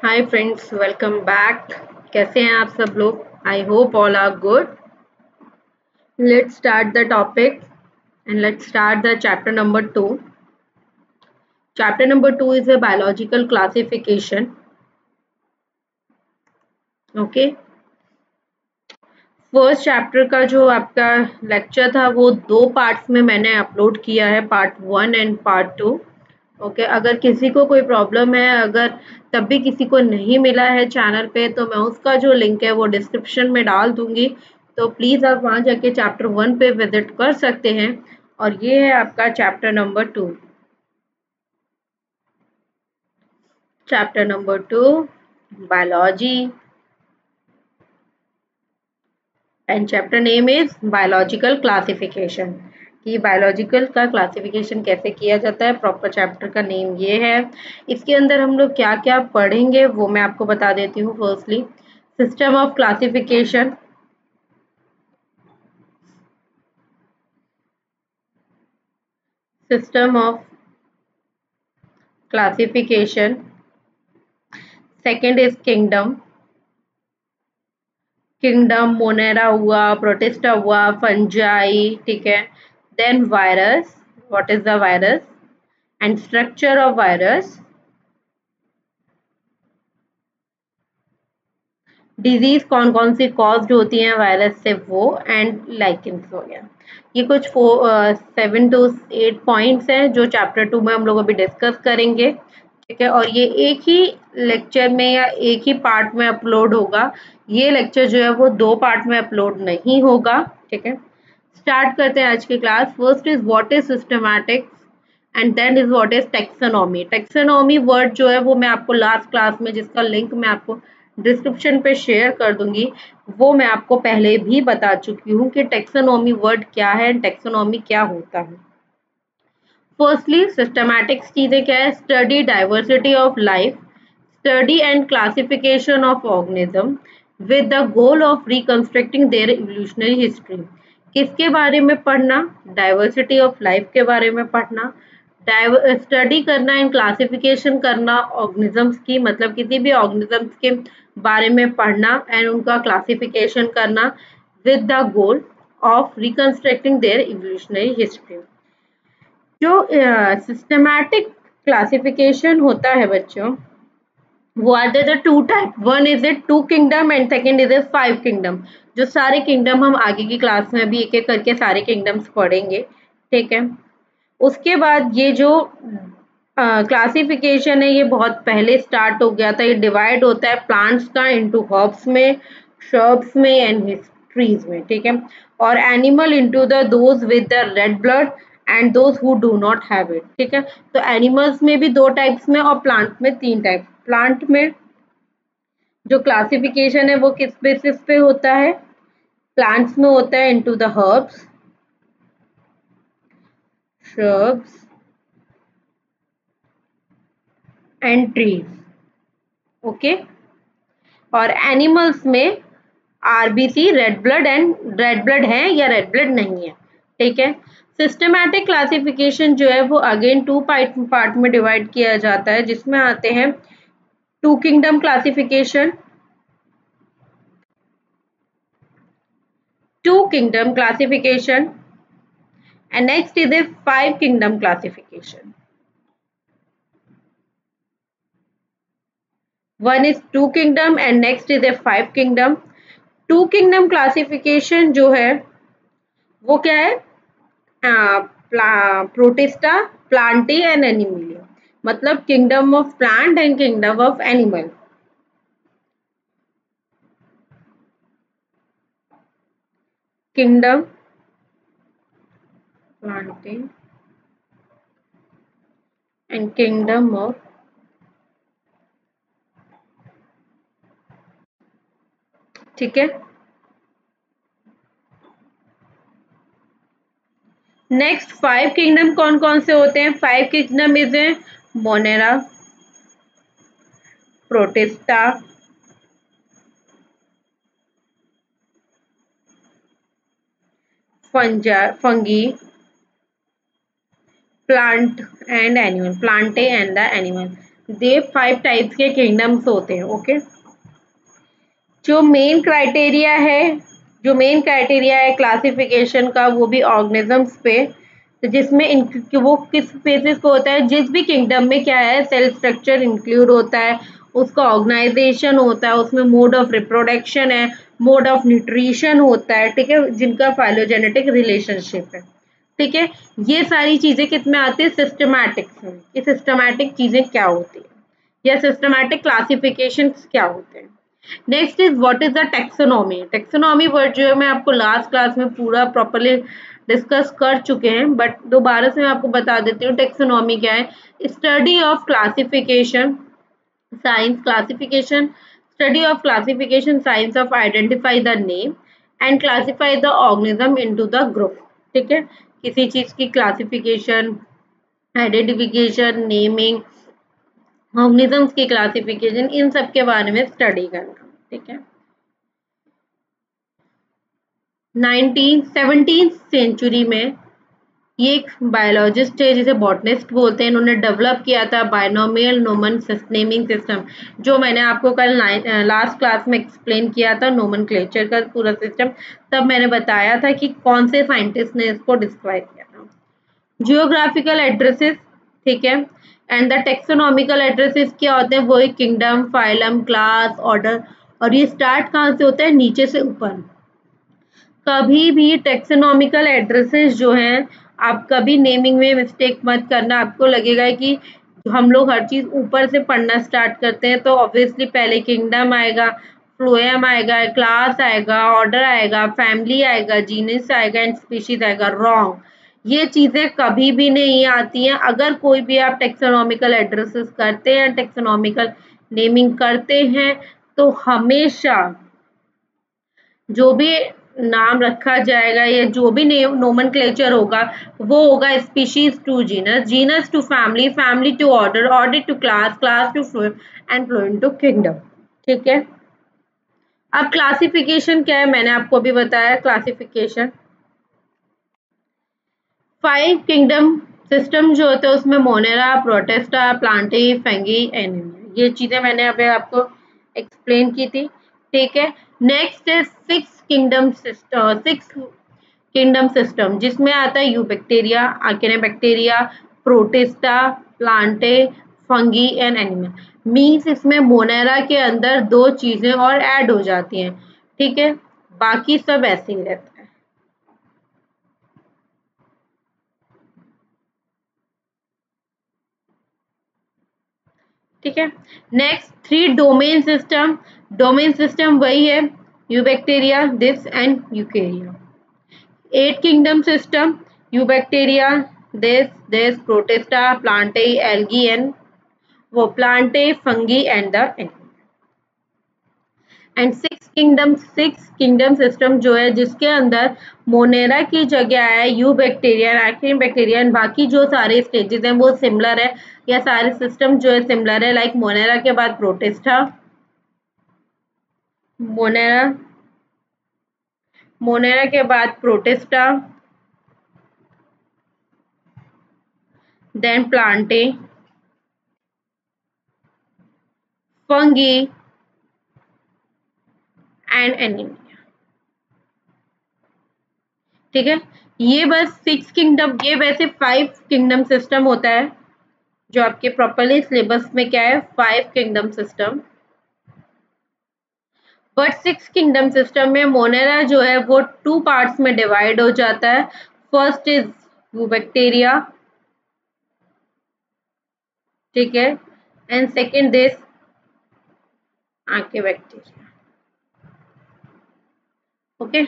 Hi friends, welcome back. कैसे हैं आप सब लोग? I hope all are good. Let's start the topic and let's start the chapter number 2. Chapter number 2 इज a biological classification. Okay, first chapter का जो आपका लेक्चर था वो दो पार्ट्स में मैंने अपलोड किया है, पार्ट 1 एंड पार्ट 2. ओके, अगर किसी को कोई प्रॉब्लम है, अगर तब भी किसी को नहीं मिला है चैनल पे, तो मैं उसका जो लिंक है वो डिस्क्रिप्शन में डाल दूंगी. तो प्लीज़ आप वहाँ जाके चैप्टर 1 पे विजिट कर सकते हैं. और ये है आपका chapter number 2. Chapter number 2, biology, and chapter name is biological classification. कि बायोलॉजिकल का क्लासिफिकेशन कैसे किया जाता है, प्रॉपर चैप्टर का नेम ये है. इसके अंदर हम लोग क्या क्या पढ़ेंगे वो मैं आपको बता देती हूँ. Firstly, system of classification. System of classification. Second is kingdom. Kingdom, Monera हुआ, प्रोटिस्टा हुआ, फंजाई, ठीक है. Then virus, what is the virus and structure of virus. Disease कौन कौन सी कॉज्ड होती हैं वायरस से वो, एंड लाइकेंस हो गया. ये कुछ 7 to 8 पॉइंट्स हैं जो चैप्टर 2 में हम लोग अभी डिस्कस करेंगे. ठीक है, और ये एक ही लेक्चर में या एक ही पार्ट में अपलोड होगा. ये लेक्चर जो है वो दो पार्ट में अपलोड नहीं होगा. ठीक है, स्टार्ट करते हैं आज की class. First is what is systematics and then is what is taxonomy. Taxonomy word जो है वो मैं आपको लास्ट क्लास में, जिसका लिंक मैं आपको डिस्क्रिप्शन पे शेयर कर दूंगी, वो मैं आपको पहले भी बता चुकी हूँ कि टेक्सोनॉमी वर्ड क्या है, टेक्सोनॉमी क्या होता है. फर्स्टली, सिस्टमैटिक्स चीजें क्या है? Study diversity of life, study and classification of organism with the goal of reconstructing their evolutionary history. किसके बारे में पढ़ना? डाइवर्सिटी ऑफ लाइफ के बारे में पढ़ना. स्टडी करना एंड क्लासिफिकेशन करना ऑर्गेनिजम्स की, मतलब किसी भी ऑर्गेनिजम्स के बारे में पढ़ना एंड उनका क्लासिफिकेशन करना with the goal of reconstructing their evolutionary history. जो सिस्टमैटिक क्लासिफिकेशन होता है बच्चों, वो are there the two type. One is it two kingdom and second is it 5 kingdom. जो सारे किंगडम हम आगे की क्लास में भी एक एक करके सारे किंगडम्स पढ़ेंगे. ठीक है, उसके बाद ये जो क्लासिफिकेशन है ये बहुत पहले स्टार्ट हो गया था. ये डिवाइड होता है प्लांट्स का इनटू हर्ब्स में, श्रब्स में एंड ट्रीज में. ठीक है, और animal into the those with the red blood and those who do not have it. ठीक है, तो एनिमल्स में भी दो टाइप्स में और प्लांट में तीन टाइप. प्लांट में जो क्लासिफिकेशन है वो किस बेसिस पे होता है? प्लांट्स में होता है into the herbs, shrubs and trees. Okay, और एनिमल्स में RBC, red blood and red blood है या रेड ब्लड नहीं है. ठीक है, सिस्टमैटिक क्लासिफिकेशन जो है वो अगेन टू पार्ट में डिवाइड किया जाता है, जिसमें आते हैं two kingdom classification, two kingdom classification and next is a 5 kingdom classification. One is two kingdom and next is a 5 kingdom. Two kingdom classification जो है वो क्या है? Protista, plantae and animalia. मतलब kingdom of plant and kingdom of animal. Kingdom planting and kingdom of. ठीक है, next 5 kingdom कौन कौन से होते हैं? 5 kingdom is a Monera, protista, fungi, plant and animal, Plantae and the animal. They 5 types के kingdoms होते हैं। ओके, जो मेन क्राइटेरिया है, जो मेन क्राइटेरिया है क्लासिफिकेशन का, वो भी ऑर्गेनिजम्स पे, तो जिसमें वो किस बेसिस पे होता है, जिस भी किंगडम में क्या है, सेल स्ट्रक्चर इंक्लूड होता है, उसका ऑर्गेनाइजेशन होता है, उसमें मोड ऑफ रिप्रोडक्शन है, मोड ऑफ न्यूट्रिशन होता है, ठीक है, जिनका फाइलोजेनेटिक रिलेशनशिप है। ठीक है, ये सारी चीजें किस में आती है, सिस्टमैटिक्स में। ये सिस्टमैटिक चीजें क्या होती है या सिस्टमैटिक क्लासिफिकेशन क्या होते हैं। Next is what is the taxonomy. Taxonomy word जो है मैं आपको लास्ट क्लास में पूरा प्रॉपर्ली डिस्कस कर चुके हैं, बट दोबारा से मैं आपको बता देती हूँ टेक्सोनॉमी क्या है। Study of classification science, classification study of classification science of identify the name and classify the organism into the group. ठीक है, किसी चीज की क्लासिफिकेशन, आइडेंटिफिकेशन, नेमिंग, ऑर्गेनिजम्स की क्लासिफिकेशन, इन सब के बारे में स्टडी करना। ठीक है, 17th सेंचुरी में ये एक बायोलॉजिस्ट है जिसे बॉटनिस्ट बोलते हैं, इन्होंने डेवलप किया था बायनोमियल नोमन नेमिंग सिस्टम, जो मैंने आपको कल लास्ट क्लास में एक्सप्लेन किया था, नोमेनक्लेचर का पूरा सिस्टम। तब मैंने बताया था कि कौन से साइंटिस्ट ने इसको डिस्क्राइब किया था। जियोग्राफिकल एड्रेसेस, ठीक है, एंड द टेक्सोनॉमिकल एड्रेसेस क्या होते हैं, वो एक किंगडम, फाइलम, क्लास, ऑर्डर, और ये स्टार्ट कहाँ से होता है, नीचे से ऊपर। कभी भी टेक्सोनॉमिकल एड्रेसेस जो हैं, आप कभी नेमिंग में मिस्टेक मत करना। आपको लगेगा कि हम लोग हर चीज ऊपर से पढ़ना स्टार्ट करते हैं, तो ऑब्वियसली पहले किंगडम आएगा, फ्लोएम आएगा, क्लास आएगा, ऑर्डर आएगा, फैमिली आएगा, जीनस आएगा एंड स्पीशीज आएगा। रॉन्ग, ये चीजें कभी भी नहीं आती हैं। अगर कोई भी आप टेक्सोनॉमिकल एड्रेसेस करते हैं, टेक्सोनॉमिकल नेमिंग करते हैं, तो हमेशा जो भी नाम रखा जाएगा या जो भी नोमेनक्लेचर होगा, वो होगा species to genus, genus to family, family to order, order to class, class to phloem and phloem to kingdom. ठीक है, अब क्लासिफिकेशन क्या है, मैंने आपको अभी बताया क्लासिफिकेशन। 5 किंगडम सिस्टम जो होते हैं उसमें Monera, Protista, Plantae, fungi, anaemia, ये चीजें मैंने अभी आपको एक्सप्लेन की थी। ठीक है, नेक्स्ट है 6 किंगडम सिस्टम, जिसमें आता है eubacteria, archaebacteria, protista, plantae, fungi and animalia. Means इसमें मोनेरा के अंदर 2 चीजें और ऐड हो जाती हैं। ठीक है, बाकी सब ऐसे ही रहता है। ठीक है, next 3 domain system. Domain system वही है, eubacteria, this and eukarya. 8 kingdom system, eubacteria, this, protista, plantae, algae and वो plantae, fungi and the and 6 kingdom system जो है, जिसके अंदर मोनेरा की जगह है यूबैक्टीरिया, आर्किन बैक्टीरिया, एंड बाकी जो सारे स्टेजेस हैं वो सिमिलर है, या सारे सिस्टम जो है सिमिलर है। लाइक मोनेरा के बाद प्रोटिस्टा, मोनेरा मोनेरा के बाद Protista, then Plantae, fungi and anaemia. ठीक है, ये बस 6 किंगडम, ये वैसे 5 किंगडम सिस्टम होता है, जो आपके प्रॉपरली सिलेबस में क्या है, 5 kingdom system. But 6 kingdom system में मोनेरा जो है वो 2 पार्ट्स में डिवाइड हो जाता है। फर्स्ट इज यूबैक्टीरिया, ठीक है, and second this archaebacteria. Okay,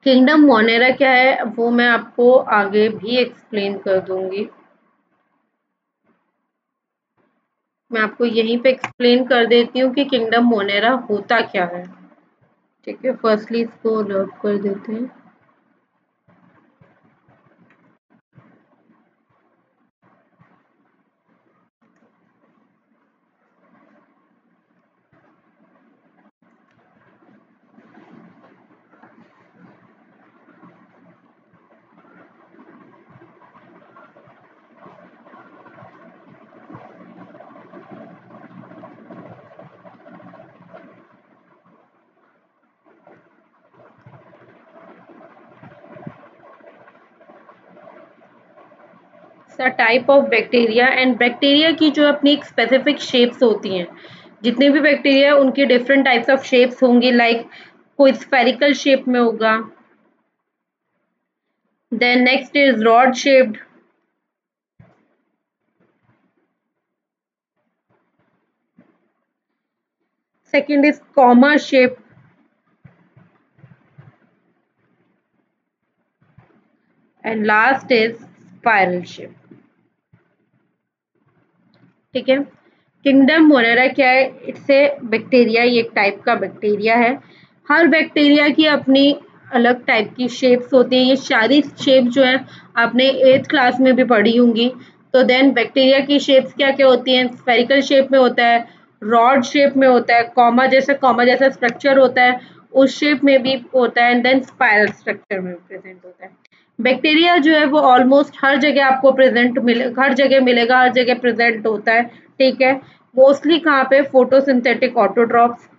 kingdom Monera क्या है वो मैं आपको आगे भी एक्सप्लेन कर दूंगी। मैं आपको यहीं पे एक्सप्लेन कर देती हूँ कि किंगडम मोनेरा होता क्या है। ठीक है, फर्स्टली इसको लोड कर देते हैं। Type of bacteria, and bacteria की जो अपनी एक स्पेसिफिक शेप्स होती हैं, जितने भी बैक्टीरिया उनकी डिफरेंट टाइप्स ऑफ शेप्स होंगी, लाइक कोई स्फेरिकल शेप में होगा, then next is rod shaped, second is comma shape, and last is spiral shape. ठीक है, किंगडम मोनेरा क्या है? इट्स ए बैक्टीरिया, ये एक टाइप का बैक्टीरिया है। हर बैक्टीरिया की अपनी अलग टाइप की शेप्स होती हैं। ये सारी शेप जो है आपने 8th क्लास में भी पढ़ी होंगी। तो देन बैक्टीरिया की शेप्स क्या क्या होती हैं? स्फेरिकल शेप में होता है, रॉड शेप में होता है, कॉमा जैसा स्ट्रक्चर होता है उस शेप में भी होता है, एंड देन स्पाइरल स्ट्रक्चर में प्रेजेंट होता है। बैक्टीरिया जो है वो ऑलमोस्ट हर जगह आपको हर जगह मिलेगा, हर जगह प्रेजेंट होता है। ठीक है, मोस्टली कहाँ पे? Photosynthetic autotrophs,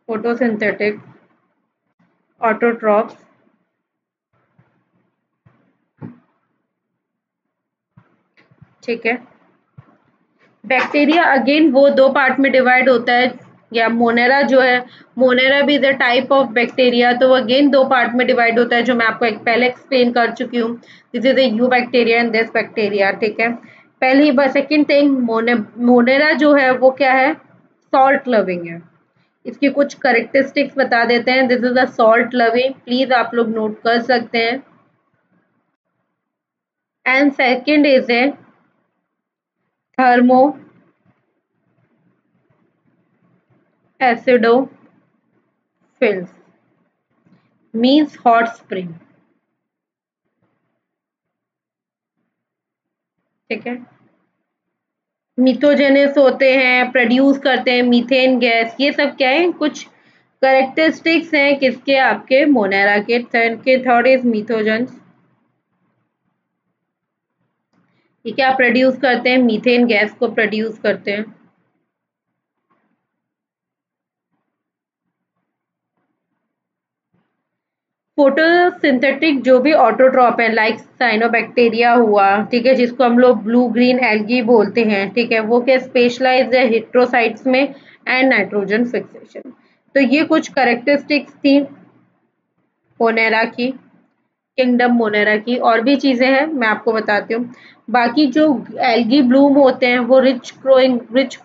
photosynthetic autotrophs. ठीक है, बैक्टीरिया अगेन वो दो पार्ट में डिवाइड होता है, या मोनेरा जो है, मोनेरा भी is a type of bacteria, तो वो अगेन दो पार्ट में डिवाइड होता है, जो मैं आपको एक पहले एक्सप्लेन कर चुकी हूँ। This is a you bacteria and this bacteria. ठीक है, पहली बार सेकेंड थिंग, मोनेरा जो है वो क्या है? सॉल्ट लविंग है। इसकी कुछ करेक्टरिस्टिक्स बता देते हैं। This is a salt loving, please आप लोग नोट कर सकते हैं। And second is a thermo acidophils, means hot spring. ठीक है, मिथोजेनस होते हैं, प्रोड्यूस करते हैं मीथेन गैस। ये सब क्या है? कुछ करेक्टरिस्टिक्स हैं किसके? आपके मोनेरा के। थर्ड इज मिथोजेंस, ये क्या प्रोड्यूस करते हैं? मीथेन गैस को प्रोड्यूस करते हैं। फोटोसिंथेटिक जो भी ऑटोट्रॉप है, लाइक साइनोबैक्टीरिया हुआ, ठीक है, जिसको हम लोग ब्लू ग्रीन एल्गी बोलते हैं। ठीक है, वो क्या स्पेशलाइज है हेट्रोसाइट्स में एंड नाइट्रोजन फिक्सेशन। तो ये कुछ करेक्टरिस्टिक्स थी मोनेरा की, किंगडम मोनेरा की। और भी चीजें हैं, मैं आपको बताती हूँ। बाकी जो एल्गी ब्लूम होते हैं वो रिच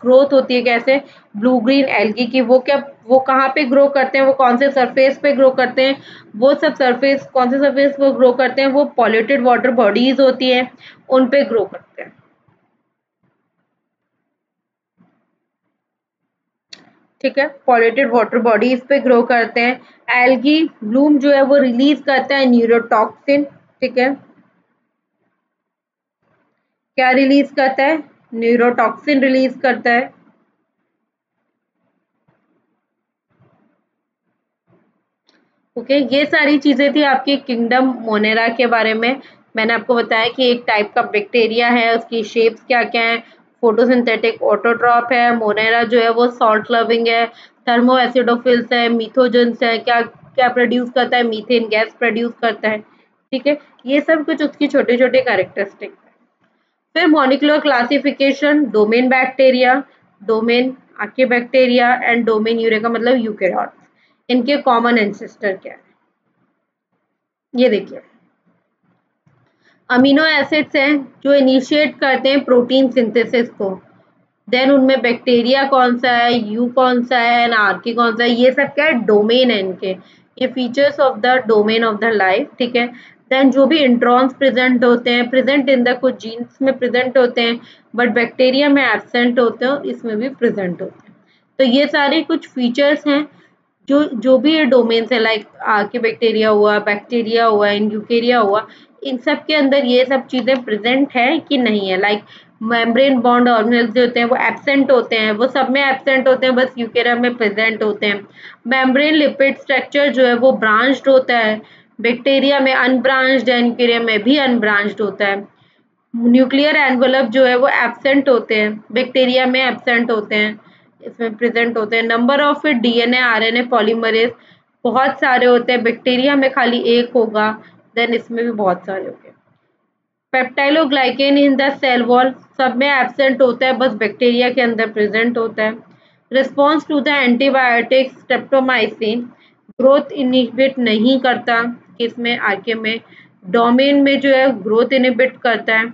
ग्रोथ होती है। कैसे? ब्लू ग्रीन एल्गी की। वो क्या, वो कहाँ पे ग्रो करते हैं? वो कौन से सरफेस पे ग्रो करते हैं? वो सब सरफेस, कौन से सरफेस पे ग्रो करते हैं? वो पॉल्यूटेड वाटर बॉडीज होती हैं, उन पे ग्रो करते हैं। ठीक है, पॉल्यूटेड वाटर बॉडीज पे ग्रो करते हैं। एल्गी ब्लूम जो है वो रिलीज करता है न्यूरोटॉक्सिन। ठीक है, क्या रिलीज करता है? न्यूरोटॉक्सिन रिलीज करता है। ओके, ये सारी चीजें थी आपकी किंगडम मोनेरा के बारे में। मैंने आपको बताया कि एक टाइप का बैक्टीरिया है, उसकी शेप्स क्या क्या है। फोटोसिंथेटिक ऑटोट्रॉप है, मोनेरा जो है वो सॉल्ट लविंग है, थर्मो एसिडोफिल्स है, मिथोजेंस है, क्या क्या प्रोड्यूस करता है? मीथेन गैस प्रोड्यूस करता है। ठीक है, ये सब कुछ उसकी छोटे छोटे कैरेक्टरिस्टिक। फिर molecular classification, domain bacteria, domain आर्कियोबैक्टीरिया and domain eureka, मतलब यूकेरियोट्स। इनके कॉमन एंसेस्टर क्या है? ये देखिए, अमीनो एसिड्स हैं जो इनिशिएट करते हैं प्रोटीन सिंथेसिस को। देन उनमें बैक्टीरिया कौन सा है, यू कौन सा है, एंड आर्की कौन सा है, ये सब क्या है? डोमेन है इनके। ये features of the domain of the life. ठीक है, देन जो भी इंट्रॉन्स प्रेजेंट होते हैं, प्रेजेंट इन द कुछ जीन्स में प्रेजेंट होते हैं, बट बैक्टीरिया में एब्सेंट होते हैं, इसमें भी प्रेजेंट होते हैं। तो ये सारे कुछ फीचर्स हैं जो जो भी ये डोमेन्स है, लाइक आर्कियोबैक्टीरिया हुआ, बैक्टीरिया हुआ, यूकेरिया हुआ, इन सब के अंदर ये सब चीजें प्रेजेंट है कि नहीं है। लाइक मेम्ब्रेन बॉन्ड ऑर्गेनेल्स जो होते हैं वो एब्सेंट होते हैं, वो सब में एब्सेंट होते हैं, बस यूकेरिया में प्रेजेंट होते हैं। मेम्ब्रेन लिपिड स्ट्रक्चर जो है वो ब्रांच्ड होता है, बैक्टीरिया में अनब्रांच्ड है, यूकेरिया में भी अनब्रांच्ड होता है। न्यूक्लियर एनवलप जो है वो एब्सेंट होते हैं, बैक्टीरिया में एब्सेंट होते हैं, इसमें प्रेजेंट होते हैं। Number of DNA RNA polymerase बहुत सारे होते हैं, बैक्टीरिया में खाली एक होगा। देन इसमें भी बहुत सारे हो गए। पेप्टाइलोग्लाइकेन इन द सेल वॉल सब में एब्सेंट होता है, बस बैक्टीरिया के अंदर प्रेजेंट होता है। Response to the antibiotic streptomycin growth inhibit नहीं करता, किसमें आर्के में, डोमेन में जो है ग्रोथ इनिबिट करता है,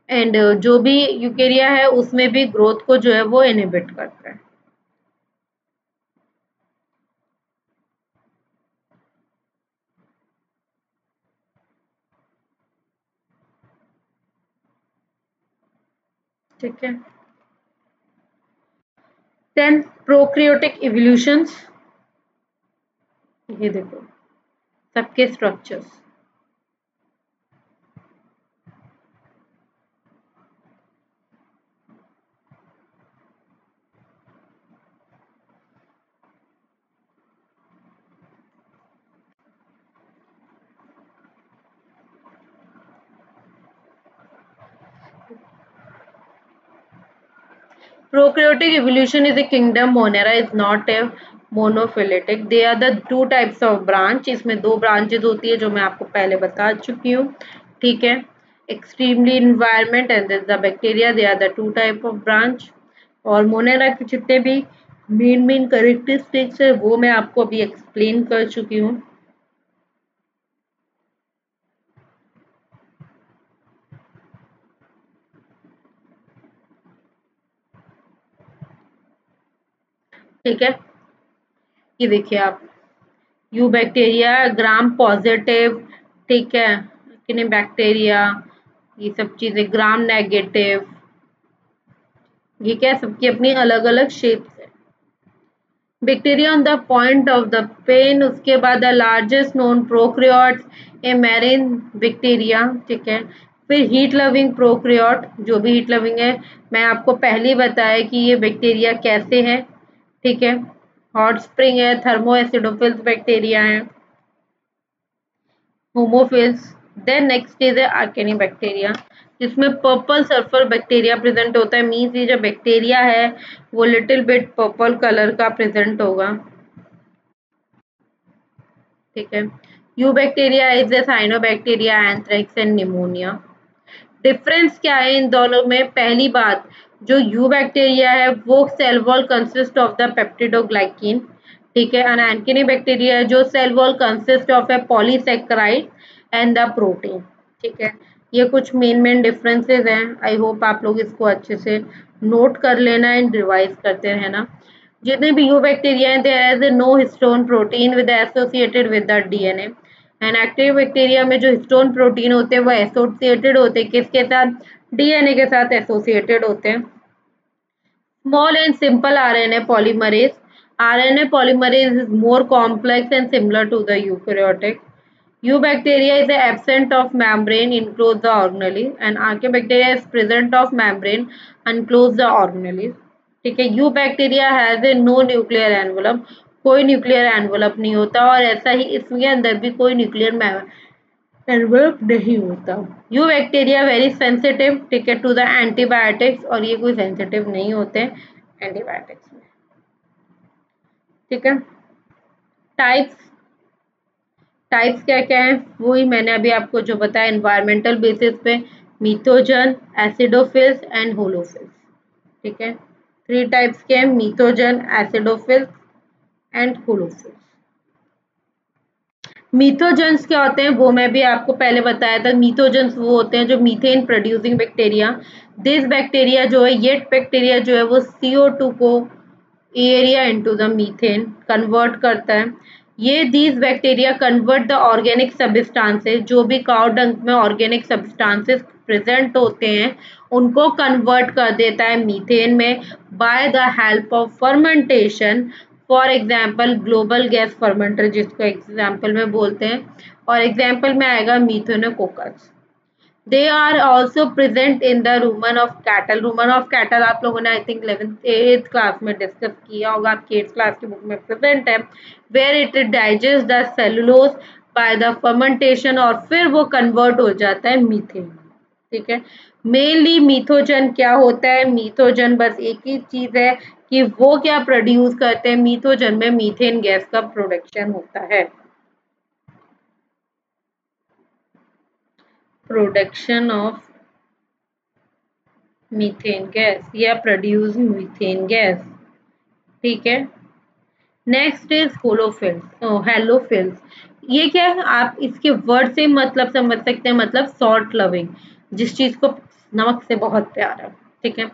एंड जो भी यूकेरिया है उसमें भी ग्रोथ को जो है वो इनिबिट करता है। ठीक है। देन प्रोक्रियोटिक इवोल्यूशंस, ये देखो सबके structures. Prokaryotic evolution is a kingdom. Monera is not a monophyletic. They are the two types of branch. इसमें दो branches होती है जो मैं आपको पहले बता चुकी हूँ, ठीक है। Extremely environment and this the bacteria. They are the two type of branch. और मोनेरा के जितने भी मेन करेक्टरिस्टिक्स है वो मैं आपको अभी एक्सप्लेन कर चुकी हूँ। ठीक है, ये देखिए आप, यू बैक्टीरिया ग्राम पॉजिटिव, ठीक है, किने बैक्टीरिया, ये सब चीजें ग्राम नेगेटिव, ये क्या सबकी अपनी अलग अलग शेप्स है। Bacteria on the point of the pen, उसके बाद the largest known prokaryotes a marine bacteria, ठीक है। फिर हीट लविंग प्रोक्रियोट, जो भी हीट लविंग है, मैं आपको पहले ही बताया कि ये बैक्टीरिया कैसे है, ठीक है। हॉट स्प्रिंग है, थर्मो एसिडोफिल्स बैक्टीरिया है, होमोफिल्स। देन नेक्स्ट इज आर्केनी बैक्टीरिया, जिसमें पर्पल सल्फर बैक्टीरिया प्रेजेंट होता है, मीन्स ये जो बैक्टीरिया है वो लिटिल बिट पर्पल कलर का प्रेजेंट होगा, ठीक है। You bacteria is a cyanobacteria, anthrax and pneumonia. Difference क्या है इन दोनों में? पहली बात, जो यू बैक्टीरिया है वो cell wall consist of the peptidoglycan, ठीक है। एनाकिनी बैक्टीरिया जो cell wall consist of a polysaccharide and the protein, ठीक है। ये कुछ मेन डिफरेंसेस हैं। आई होप आप लोग इसको अच्छे से नोट कर लेना एंड रिवाइज करते रहना। जितने भी यू बैक्टीरिया हैं there is no histone protein with associated with the DNA, and active bacteria में जो हिस्टोन प्रोटीन होते हैं वो एसोसिएटेड होते हैं किसके साथ? डीएनए के साथ एसोसिएटेड होते हैं। Small and simple RNA polymerase, RNA polymerase is more complex and similar to the eukaryotic. Eubacteria is absent of membrane, enclose the organelles, and Archaebacteria is present of membrane, enclose the organelles. ठीक है, eubacteria has a no nuclear envelope, कोई nuclear envelope नहीं होता, और ऐसा ही इसके अंदर भी कोई न्यूक्लियर एनवलप नहीं होता। यू बैक्टीरिया वेरी सेंसिटिव, ठीक है, टू द एंटीबायोटिक्स, और ये कोई सेंसिटिव नहीं होते एंटीबायोटिक्स में, ठीक है। टाइप्स, टाइप्स क्या क्या है वही मैंने अभी आपको जो बताया एनवायरमेंटल बेसिस पे, मीथोजन, एसिडोफिल्स एंड होलोफिल्स, ठीक है। थ्री टाइप्स के हैं, मीथोजन, एसिडोफिल्स एंड होलोफिल्स। मीथोजेंस क्या होते हैं वो मैं भी आपको पहले बताया था। मीथोजेंस वो होते हैं जो methane producing bacteria, this bacteria जो है, ये बैक्टीरिया जो है वो CO2 को area into the methane convert करता है। ये these bacteria convert the organic substances, जो भी काउ डंग में ऑर्गेनिक सब्सटेंसेस प्रेजेंट होते हैं उनको कन्वर्ट कर देता है मीथेन में by the help of fermentation. For example global gas fermenter जिसको एग्जाम्पल में बोलते हैं, और एग्जाम्पल में आएगा methanococcus. They are also present in the rumen of cattle. Rumen of cattle आप लोगों ने I think 11th 8th class में डिस्कस किया होगा, आपकी 8th क्लास की बुक में प्रेजेंट है, where it digest the cellulose by the fermentation, और फिर वो कन्वर्ट हो जाता है मीथेन, ठीक है। मेनली मीथोजन क्या होता है? मीथोजन बस एक ही चीज है कि वो क्या प्रोड्यूस करते हैं, मीथोजन में मीथेन गैस का प्रोडक्शन होता है। प्रोडक्शन ऑफ मीथेन गैस या प्रोड्यूस मीथेन गैस। ठीक है। Next is halophiles, halophiles. ये क्या है, आप इसके वर्ड से मतलब समझ सकते हैं, मतलब सॉल्ट लविंग, जिस चीज को नमक से बहुत प्यार है। ठीक है।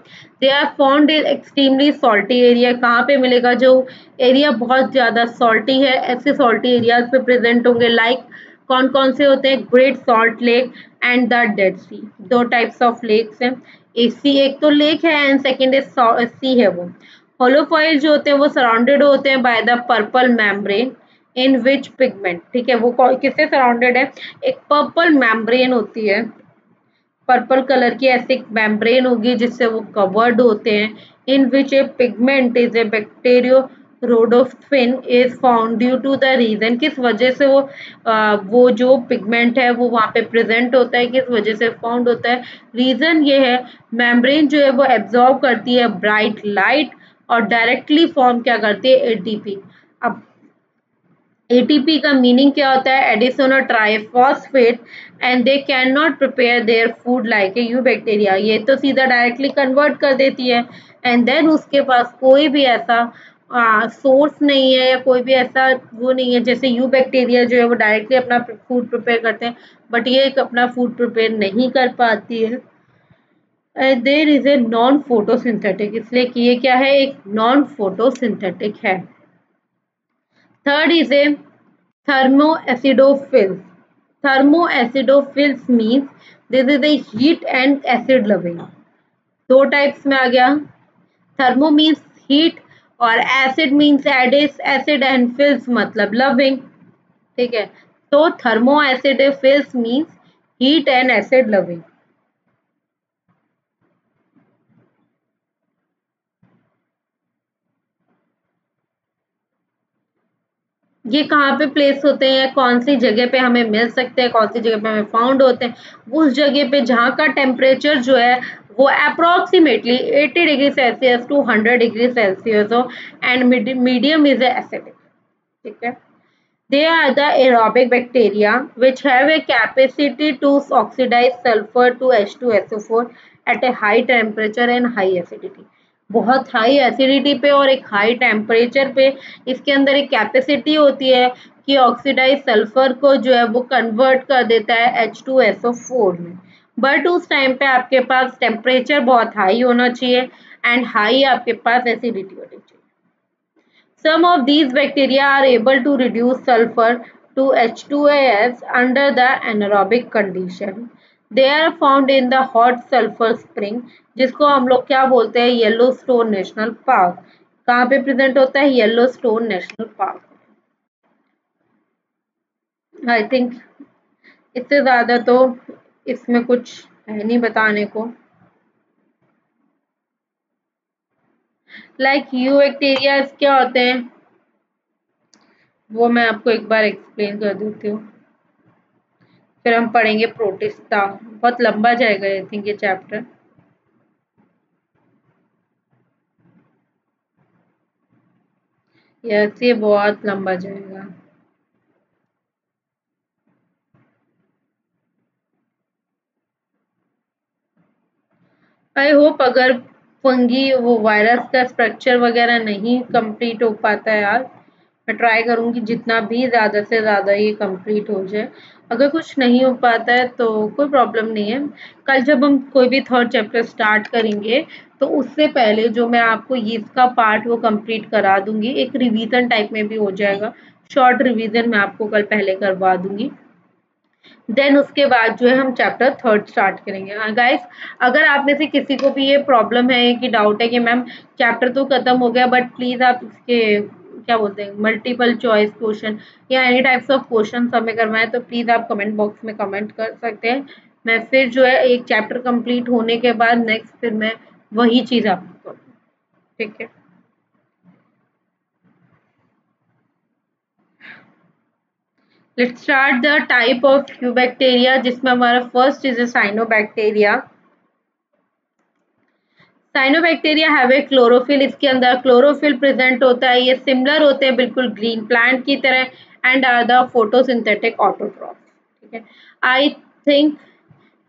They are found in extremely salty area. कहाँ पे मिलेगा? जो एरिया बहुत ज्यादा सॉल्टी है, ऐसे सॉल्टी एरियाज पे प्रेजेंट होंगे। लाइक कौन कौन से होते हैं? Great salt lake and the dead sea. दो टाइप्स ऑफ लेक्स हैं। एक तो लेक है एंड सेकेंड इज सी है वो। होलोफॉइल जो होते हैं वो सराउंडेड होते हैं by the purple membrane in which pigment. ठीक है। वो किससे सराउंडेड है? एक पर्पल मेम्ब्रेन होती है, पर्पल कलर की ऐसी मेम्ब्रेन होगी जिससे वो कवर्ड होते हैं। In which a pigment is a bacteriorhodopsin is found due to the reason. किस वजह से वो जो पिगमेंट है वो वहाँ पे प्रेजेंट होता है, किस वजह से फाउंड होता है? रीजन ये है, मेम्ब्रेन जो है वो एब्जॉर्ब करती है ब्राइट लाइट और डायरेक्टली फॉर्म क्या करती है? एटीपी। अब एटीपी का मीनिंग क्या होता है? Adenosine triphosphate and they can not prepare their food like a eubacteria. ये तो सीधा डायरेक्टली कन्वर्ट कर देती है एंड देन उसके पास कोई भी ऐसा सोर्स नहीं है या कोई भी ऐसा वो नहीं है, जैसे यू बैक्टीरिया जो है वो डायरेक्टली अपना फूड प्रिपेयर करते हैं, बट ये एक अपना फूड प्रिपेयर नहीं कर पाती है। There is a non photosynthetic, इसलिए कि ये क्या है? एक नॉन फोटोसिंथेटिक है। Third is a thermoacidophils. Thermoacidophils means this is a heat and acid loving. दो टाइप्स में आ गया। थर्मो मीन्स हीट और एसिड मीन्स एसिड एंड फिल्स मतलब लविंग। ठीक है। तो thermo acidophils means heat and acid loving. ये कहाँ पे प्लेस होते हैं? कौन सी जगह पे हमें मिल सकते हैं? कौन सी जगह पे हमें फाउंड होते हैं? उस जगह पे जहाँ का टेम्परेचर जो है वो approximately 80 degree Celsius to 100 degree Celsius हो एंड मीडियम इज एसिडिक। ठीक है। They are the aerobic bacteria which have a capacity to oxidize sulfur to H2SO4 at a high temperature and high acidity. बहुत high acidity पे और एक high temperature पे इसके अंदर एक कैपेसिटी होती है कि ऑक्सीडाइज सल्फर को जो है वो कन्वर्ट कर देता है H2SO4 में। बट उस टाइम पे आपके पास टेम्परेचर बहुत हाई होना चाहिए एंड हाई आपके पास एसिडिटी होनी चाहिए। Some of these bacteria are able to reduce sulfur to H2AS under the anaerobic condition. They are found in the hot sulfur spring, जिसको हम लोग क्या बोलते हैं? Yellow stone national park. कहाँ पे प्रेजेंट होता है? Yellow stone national park. I think इससे ज्यादा तो इसमें कुछ है नहीं बताने को। लाइक यू बैक्टीरिया क्या होते हैं वो मैं आपको एक बार एक्सप्लेन कर देती हूँ, फिर हम पढ़ेंगे प्रोटिस्टा। बहुत लंबा जाएगा आई थिंक ये चैप्टर। यस, ये बहुत लंबा जाएगा। आई होप अगर फंगी वो वायरस का स्ट्रक्चर वगैरह नहीं कंप्लीट हो पाता है यार, मैं ट्राई करूंगी जितना भी ज़्यादा से ज़्यादा ये कंप्लीट हो जाए। अगर कुछ नहीं हो पाता है तो कोई प्रॉब्लम नहीं है। कल जब हम कोई भी थर्ड चैप्टर स्टार्ट करेंगे तो उससे पहले जो मैं आपको ये इसका पार्ट वो कंप्लीट करा दूंगी, एक रिवीजन टाइप में भी हो जाएगा। शॉर्ट रिवीजन मैं आपको कल पहले करवा दूंगी। देन उसके बाद जो है हम चैप्टर थर्ड स्टार्ट करेंगे। गाइस, अगर आप में से किसी को भी ये प्रॉब्लम है कि डाउट है कि मैम चैप्टर तो खत्म हो गया बट प्लीज आप इसके क्या बोलते हैं मल्टीपल चॉइस क्वेश्चन या एनी टाइप्स ऑफ क्वेश्चन हमें करवाएं, तो प्लीज आप कमेंट बॉक्स में कमेंट कर सकते हैं। मैं फिर जो है एक चैप्टर कंप्लीट होने के बाद नेक्स्ट फिर मैं वही चीज आपको करूँ। ठीक है। Let's start the type of eubacteria, जिसमें हमारा first is cyanobacteria. Cyanobacteria have A chlorophyll, इसके अंदर क्लोरोफिल प्रेजेंट होता है। ये सिमिलर होते हैं बिल्कुल ग्रीन प्लांट की तरह and are the photosynthetic autotroph. ठीक है। आई थिंक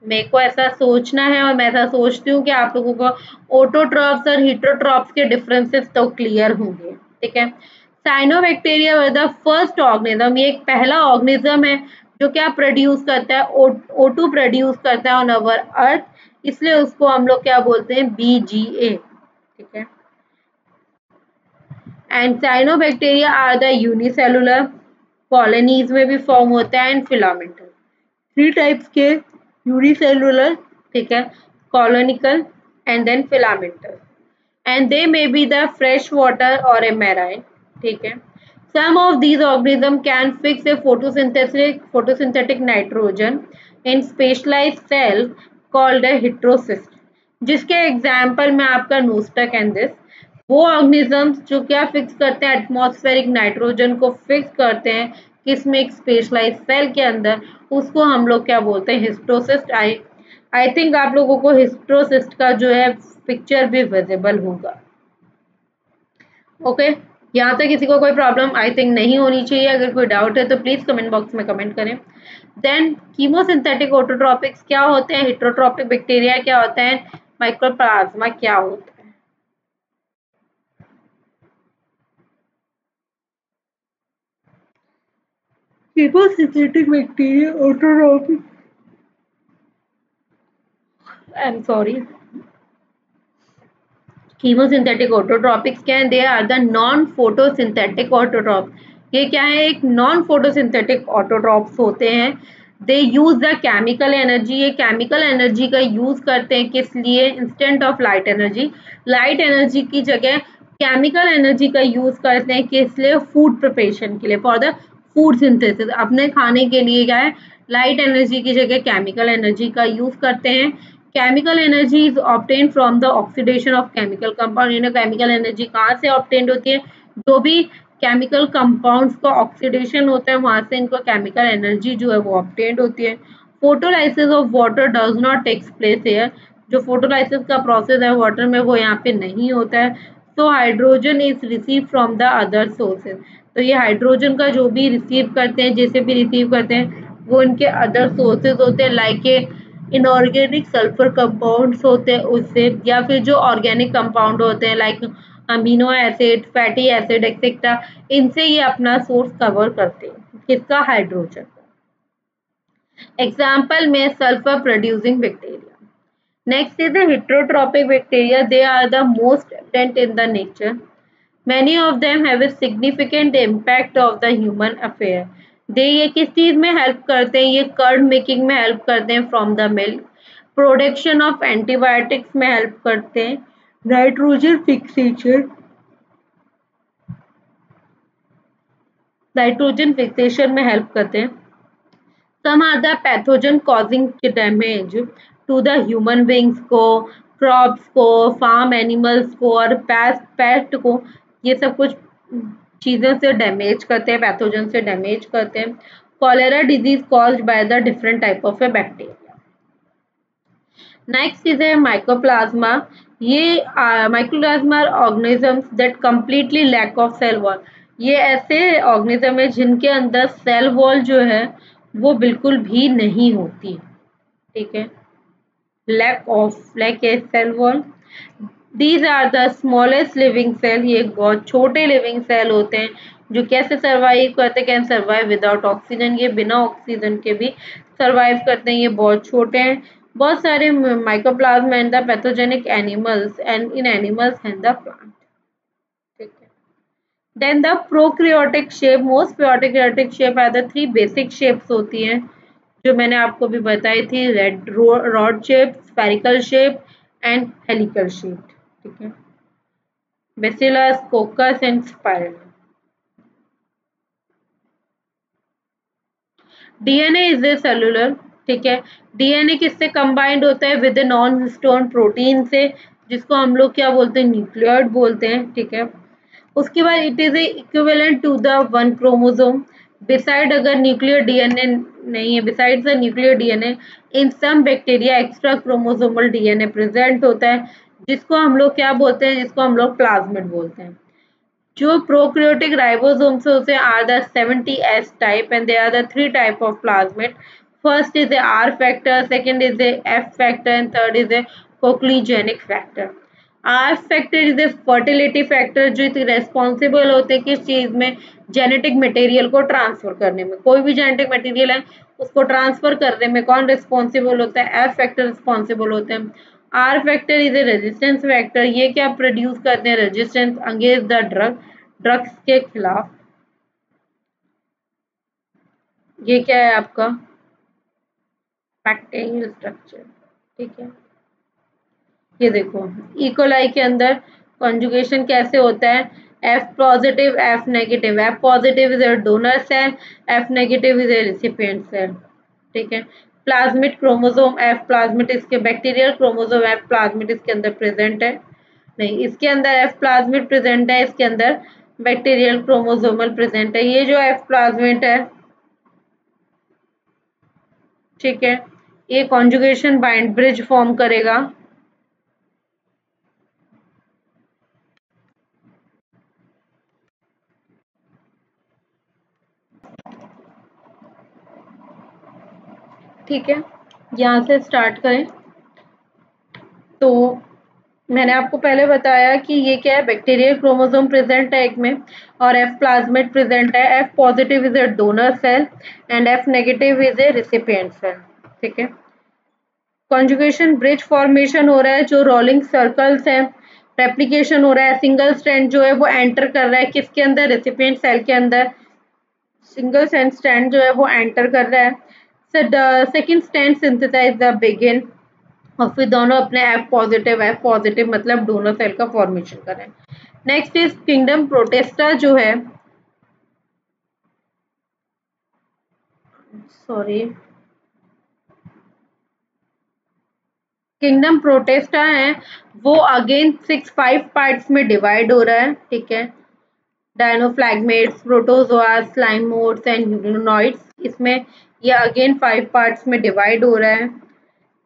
मेरे को ऐसा सोचना है और मैं ऐसा सोचती हूँ कि आप लोगों को ऑटोट्रॉप्स और हेटेरोट्रॉप्स के डिफरेंसेस तो क्लियर होंगे। ठीक है, cyanobacteria were the first organism, ये एक पहला ऑर्गेनिज्म है जो क्या प्रोड्यूस करता है, O2 प्रोड्यूस करता है ऑन अवर अर्थ, इसलिए उसको हम लोग क्या बोलते हैं, BGA। ठीक है, and cyanobacteria are the unicellular, colonies में भी फॉर्म होता है, एंड फिलामेंटल, थ्री टाइप्स के, यूनिसेलुलर, ठीक है, colonical and then filamental, and they may be the fresh water और ए मैराइन। ठीक है, some of these organisms can fix a photosynthetic nitrogen in specialized cell called a heterocyst, जिसके example में आपका नोस्टक and this, वो organisms जो क्या fix करते हैं, एटमॉस्फेरिक नाइट्रोजन को फिक्स करते हैं किसमें, एक स्पेशलाइज सेल के अंदर, उसको हम लोग क्या बोलते हैं, हिस्टोसिस्ट। आई थिंक आप लोगों को हिस्टोसिस्ट का जो है पिक्चर भी विजिबल होगा। ओके, यहाँ तक किसी को कोई प्रॉब्लम आई थिंक नहीं होनी चाहिए। अगर कोई डाउट है तो प्लीज कमेंट बॉक्स में कमेंट करें। देन कीमोसिंथेटिक ऑटोट्रोपिक्स क्या होते हैं, हेटेरोट्रोपिक बैक्टीरिया क्या होता है, माइक्रोप्लाज्मा क्या होता है। Chemosynthetic bacteria autotrophic, I am sorry, chemosynthetic autotrophics क्या है, they are the non photosynthetic autotroph. ये क्या है, एक नॉन फोटोसिंथेटिक ऑटोट्रोप्स होते हैं। They use the chemical energy, ये केमिकल एनर्जी का यूज करते हैं किस लिए, instant of light energy, light energy की जगह केमिकल एनर्जी का यूज करते हैं किस लिए, फूड प्रिपरेशन के लिए, फॉर द फूड सिंथेसिस, अपने खाने के लिए क्या है, लाइट एनर्जी की जगह केमिकल एनर्जी का यूज करते हैं। Chemical energy is obtain from the oxidation of chemical compound, यानी केमिकल एनर्जी कहाँ से ऑब्टेन होती है, जो भी केमिकल कंपाउंड्स का ऑक्सीडेशन होता है वहां से इनको केमिकल एनर्जी जो है वो ऑब्टेन होती है। Photolysis of water does not takes place here, जो फोटोलाइसिस का प्रोसेस है वाटर में वो यहाँ पे नहीं होता है। So hydrogen is receive from the other sources, तो ये हाइड्रोजन का जो भी रिसीव करते हैं, जैसे भी रिसीव करते हैं वो इनके अदर सोर्सेज होते हैं, like a inorganic sulphur compounds होते हैं उससे, या फिर जो ऑर्गेनिक कंपाउंड होते हैं like amino acid, fatty acid etcetera, इनसे ये अपना सोर्स कवर करते हैं, किसका, हाइड्रोजन। एग्जाम्पल में sulphur producing bacteria. Next is the heterotropic bacteria, they are the most evident in the nature, many of them have a significant impact of the human affair। दे ये किस चीज में help करते हैं, ये कर्ड मेकिंग में help करते हैं from the milk, production of antibiotics में हेल्प करते हैं, नाइट्रोजन फिक्सेशन, नाइट्रोजन फिक्सेशन में हेल्प करते हैं। Some are the pathogen causing damage to the human beings को, क्रॉप्स को, फार्म एनिमल्स को और पेस्ट को, ये सब कुछ चीज़ों से डैमेज करते हैं, पैथोजन से डैमेज करते हैं। Cholera disease caused by the different type of a bacteria. Next is a mycoplasma, ये mycoplasma organisms that completely lack of cell wall, ये ऐसे ऑर्गेनिज्म है जिनके अंदर सेल वॉल जो है वो बिल्कुल भी नहीं होती। ठीक है, lack a cell wall. These are the smallest living cell, ये बहुत छोटे लिविंग सेल होते हैं जो कैसे सर्वाइव करते, कैन सर्वाइव विदाउट ऑक्सीजन, ये बिना ऑक्सीजन के भी सर्वाइव करते हैं, ये बहुत छोटे हैं। बहुत सारे mycoplasma and the pathogenic animals and in animals and the plant. ठीक है, then the prokaryotic shape, most prokaryotic shape are the three basic shapes होती हैं जो मैंने आपको भी बताई थी, red rod shape, spherical shape and helical shape. ठीक है, bacillus, coccus and spiral. DNA is a cellular, ठीक है, डीएनए किससे कंबाइंड होता है, विद नॉन हिस्टोन प्रोटीन से, जिसको हम लोग क्या बोलते हैं, न्यूक्लियोइड बोलते हैं। ठीक है, उसके बाद it is equivalent to the one chromosome, beside अगर न्यूक्लियर डीएनए नहीं है, beside the nuclear DNA in some bacteria extra chromosomal DNA present होता है, जिसको हम लोग क्या बोलते हैं, जिसको हम लोग प्लाज्मिड बोलते हैं। जो प्रोकैरियोटिक राइबोसोम्स होते हैं are the 70S type and they are the three type of plasmid, First is the R factor, second is the F factor, and third is the colicinogenic factor. R factor is a fertility factor जो responsible होते हैं किस चीज में, genetic material को transfer करने में। कोई भी जेनेटिक मटेरियल है उसको ट्रांसफर करने में कौन रिस्पॉन्सिबल होता है, एफ फैक्टर रिस्पॉन्सिबल होते हैं। R factor is a resistance factor, ये क्या प्रोड्यूस करते हैं, रेजिस्टेंस अगेंस्ट द ड्रग्स के खिलाफ। ये क्या है आपका बैक्टीरियल स्ट्रक्चर, ठीक है। ये देखो इकोलाई के अंदर कॉन्जुगेशन कैसे होता है, F positive F negative, F positive is a donor cell, F negative is a recipient cell, ठीक है। प्लाज्मिड क्रोमोसोम, एफ प्लाज्मिड इसके बैक्टीरियल क्रोमोसोम, एफ प्लाज्मिड इसके अंदर प्रेजेंट है, नहीं इसके अंदर एफ प्लाज्मिड प्रेजेंट है, इसके अंदर बैक्टीरियल क्रोमोसोमल प्रेजेंट है। ये जो एफ प्लाज्मिड है, ठीक है, ये कॉन्जुगेशन बाइंड ब्रिज फॉर्म करेगा, ठीक है। यहाँ से स्टार्ट करें तो मैंने आपको पहले बताया कि ये क्या है, बैक्टीरियल क्रोमोसोम प्रेजेंट है एक में और एफ प्लाज्मिड प्रेजेंट है। F positive is a donor cell and F negative is a recipient cell, ठीक है। कॉन्जुगेशन ब्रिज फॉर्मेशन हो रहा है, जो रोलिंग सर्कल्स हैं, रेप्लिकेशन हो रहा है, सिंगल स्ट्रैंड जो है वो एंटर कर रहा है किसके अंदर, रेसिपिएंट सेल के अंदर, सिंगल स्ट्रैंड जो है वो एंटर कर रहा है। Second strand synthesise the begin, और फिर दोनों अपने एफ पॉजिटिव मतलब डोनर सेल का फॉर्मेशन करें। नेक्स्ट इज किंगडम प्रोटेस्टा जो है, सॉरी किंगडम प्रोटेस्टा है वो अगेन 5 पार्ट्स में डिवाइड हो रहा है, ठीक है। डायनोफ्लैगमेट्स, प्रोटोजोआ, स्लाइमोड्स एंड ह्यूमनॉइड्स, इसमें ये अगेन 5 पार्ट्स में डिवाइड हो रहा है।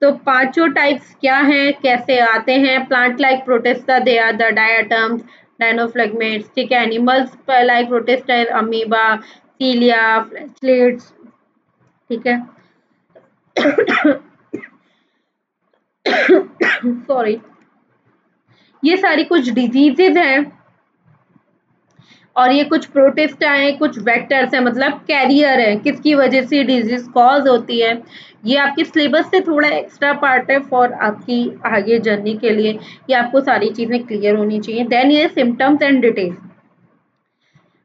तो पांचों टाइप्स क्या हैं, कैसे आते हैं, plant like protista they are the diatoms, dinoflagellates, ठीक है। Animals like protista amoeba, cilia, flagellates, ठीक है। सॉरी, ये सारी कुछ डिजीजेज हैं और ये कुछ प्रोटिस्टा हैं, कुछ वेक्टर्स हैं, मतलब कैरियर है, किसकी वजह से डिजीज कॉज होती है। ये आपके सिलेबस से थोड़ा एक्स्ट्रा पार्ट है फॉर आपकी आगे जर्नी के लिए, ये आपको सारी चीजें क्लियर होनी चाहिए। देन ये सिम्टम्स एंड डिटेल्स,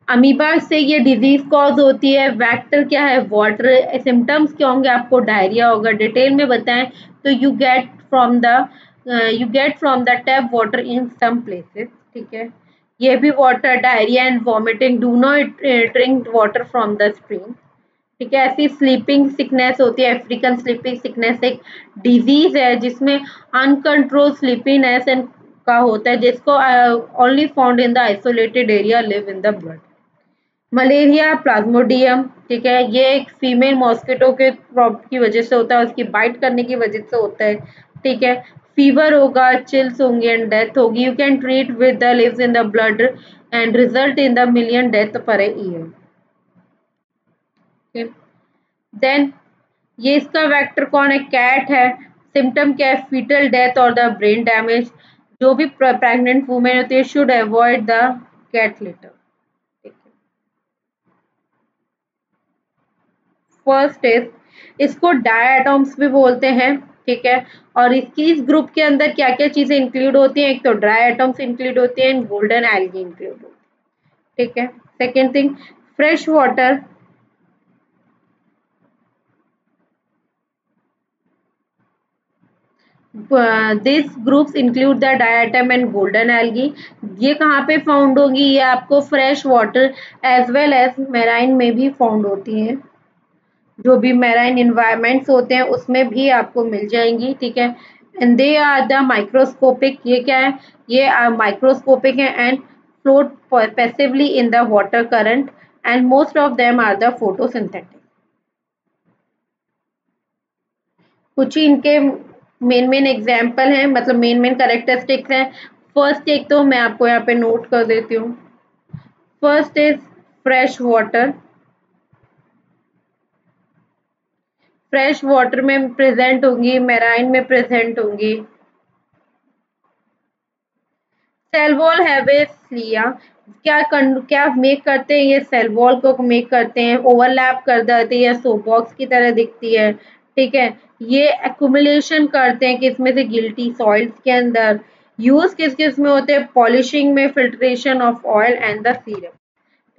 अमीबा से ये डिजीज कॉज होती है, वेक्टर क्या है, वाटर, सिम्टम्स क्या होंगे, आपको डायरिया होगा, डिटेल में बताएं तो you get from the tap water in some places, ठीक है। ये भी water, diarrhoea and vomiting, do not drink water from the stream, ठीक है। ऐसी स्लीपिंग सिकनेस होती है, अफ्रीकन स्लीपिंग सिकनेस एक डिजीज है जिसमें अनकंट्रोल स्लीपीनेस एंड का होता है, जिसको only found in the isolated area, live in the blood. Malaria, plasmodium, ठीक है, ये एक फीमेल मॉस्किटो के की वजह से होता है, उसकी बाइट करने की वजह से होता है, ठीक है। फीवर होगा, चिल्स होंगे एंड डेथ होगी। You can treat with the lives in the blood and result in the million death per year, then ये इसका वेक्टर कौन है, कैट है। सिम्टम क्या है, फीटल डेथ और द ब्रेन डैमेज। जो भी प्रेग्नेंट वुमेन होती है should avoid the cat litter. First is, इसको डायटम्स भी बोलते हैं, ठीक है। और इसकी इस ग्रुप के अंदर क्या क्या चीजें इंक्लूड होती हैं, एक तो ड्राई एटम्स इंक्लूड होती हैं, गोल्डन एल्गी इंक्लूड होती है, ठीक है। Second thing, fresh water, this groups include the diatom and golden algae. ये कहाँ पे फाउंड होंगी, ये आपको fresh water as well as marine में भी फाउंड होती हैं, जो भी मेराइन इन्वायरमेंट्स होते हैं उसमें भी आपको मिल जाएंगी, ठीक है। And they are the microscopic, ये क्या है, ये माइक्रोस्कोपिक है and float passively in the water current and most of them are the photosynthetic. कुछ ही इनके मेन एग्जाम्पल हैं, मतलब मेन करेक्टरिस्टिक्स हैं। फर्स्ट एक तो मैं आपको यहाँ पे नोट कर देती हूँ। First is fresh water, fresh water में प्रेजेंट होंगी, मैराइन में प्रेजेंट होंगी। सेल वॉल हैवेस लिया, क्या मेक करते हैं, ये सेल वॉल को मेक करते हैं, ओवरलैप कर देते हैं या सोप बॉक्स की तरह दिखती है, ठीक है। ये एक्यूमुलेशन करते हैं किसमें से, गिल्टी सॉइल्स के अंदर। यूज किस किस में होते हैं, पॉलिशिंग में, filtration of oil and the serum,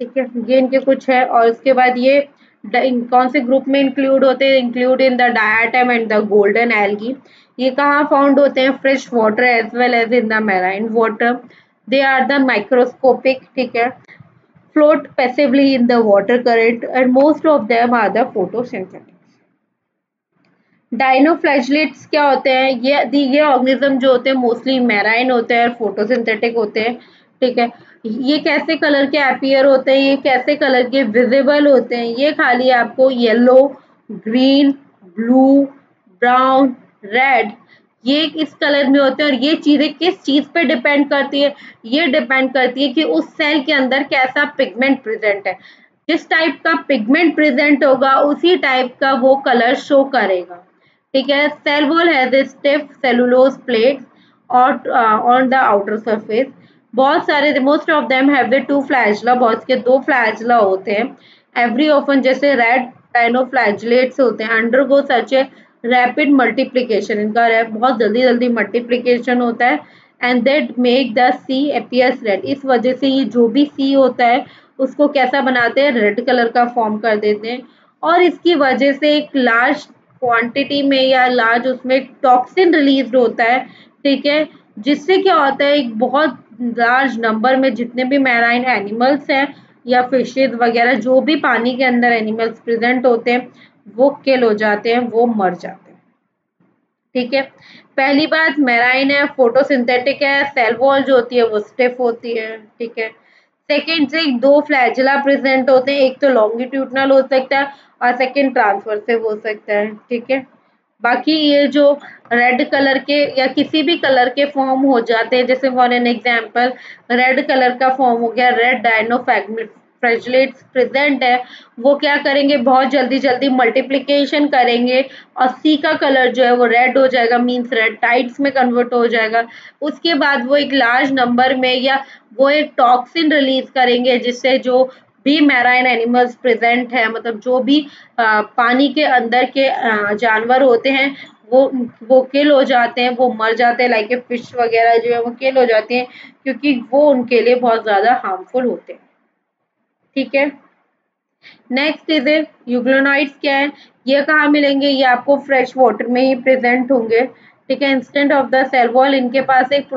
ठीक है। ये इनके कुछ है। और उसके बाद ये कौन से ग्रुप में इंक्लूड होते हैं, include in the diatom and the golden algae. ये कहाँ फाउंड होते हैं, fresh water as well as in the marine water. They are the microscopic, ठीक है, float passively in the water current and most of them are the photosynthetic. Dinoflagellates क्या होते हैं, ये ऑर्गेनिज्म जो होते हैं मोस्टली मैराइन होते हैं और फोटोसिंथेटिक होते हैं, ठीक है। ये कैसे कलर के अपीयर होते हैं, ये कैसे कलर के विजिबल होते हैं, ये खाली आपको yellow, green, blue, brown, red, ये इस कलर में होते हैं। और ये चीजें किस चीज पे डिपेंड करती है, ये डिपेंड करती है कि उस सेल के अंदर कैसा पिगमेंट प्रेजेंट है। जिस टाइप का पिगमेंट प्रेजेंट होगा उसी टाइप का वो कलर शो करेगा, ठीक है। Cell wall has a stiff cellulose plates और ऑन द आउटर सरफेस। बहुत सारे, most of them have the two flagella, बहुत के दो फ्लैजला होते हैं। एवरी ऑफन, जैसे रेड डाइनोफ्लैगेलेट्स होते हैं, undergo such a rapid multiplication, इनका बहुत जल्दी जल्दी मल्टीप्लिकेशन होता है। And that make the sea appears red, इस वजह से ये जो भी सी होता है उसको कैसा बनाते हैं, रेड कलर का फॉर्म कर देते हैं। और इसकी वजह से एक लार्ज क्वांटिटी में या लार्ज उसमें टॉक्सिन रिलीज होता है, ठीक है। जिससे क्या होता है, एक बहुत लार्ज नंबर में जितने भी मैराइन एनिमल्स हैं या फिशेज वगैरह, जो भी पानी के अंदर एनिमल्स प्रेजेंट होते हैं, वो किल हो जाते हैं, वो मर जाते हैं, ठीक है। पहली बात, मैराइन है, फोटोसिंथेटिक है, सेल वॉल जो होती है वो स्टिफ होती है, ठीक है। सेकेंड से दो फ्लैजिला प्रेजेंट होते हैं, एक तो लॉन्गिट्यूडनल हो सकता है और सेकेंड ट्रांसवर्सिव हो सकता है, ठीक है। बाकी ये जो रेड कलर के या किसी भी कलर के फॉर्म हो जाते हैं, जैसे for an example red colour का फॉर्म हो गया, रेड डाइनोफ्लैगेलेट्स प्रेजेंट है, वो क्या करेंगे, बहुत जल्दी जल्दी मल्टीप्लिकेशन करेंगे और सी का कलर जो है वो रेड हो जाएगा, मींस रेड टाइड्स में कन्वर्ट हो जाएगा। उसके बाद वो एक लार्ज नंबर में या वो एक टॉक्सिन रिलीज करेंगे, जिससे जो भी मैराइन एनिमल्स प्रेजेंट है, मतलब जो भी पानी के अंदर के जानवर होते हैं, वो किल हो जाते हैं, वो मर जाते हैं, लाइक फिश वगैरह जो है वो किल हो जाते हैं, क्योंकि वो उनके लिए बहुत ज्यादा हार्मफुल होते हैं, ठीक है। नेक्स्ट इज ए यूग्लोनाइड्स, क्या है, ये कहाँ मिलेंगे, ये आपको फ्रेश वाटर में ही प्रेजेंट होंगे, ठीक है। Instant of the cell wall इनके पास एक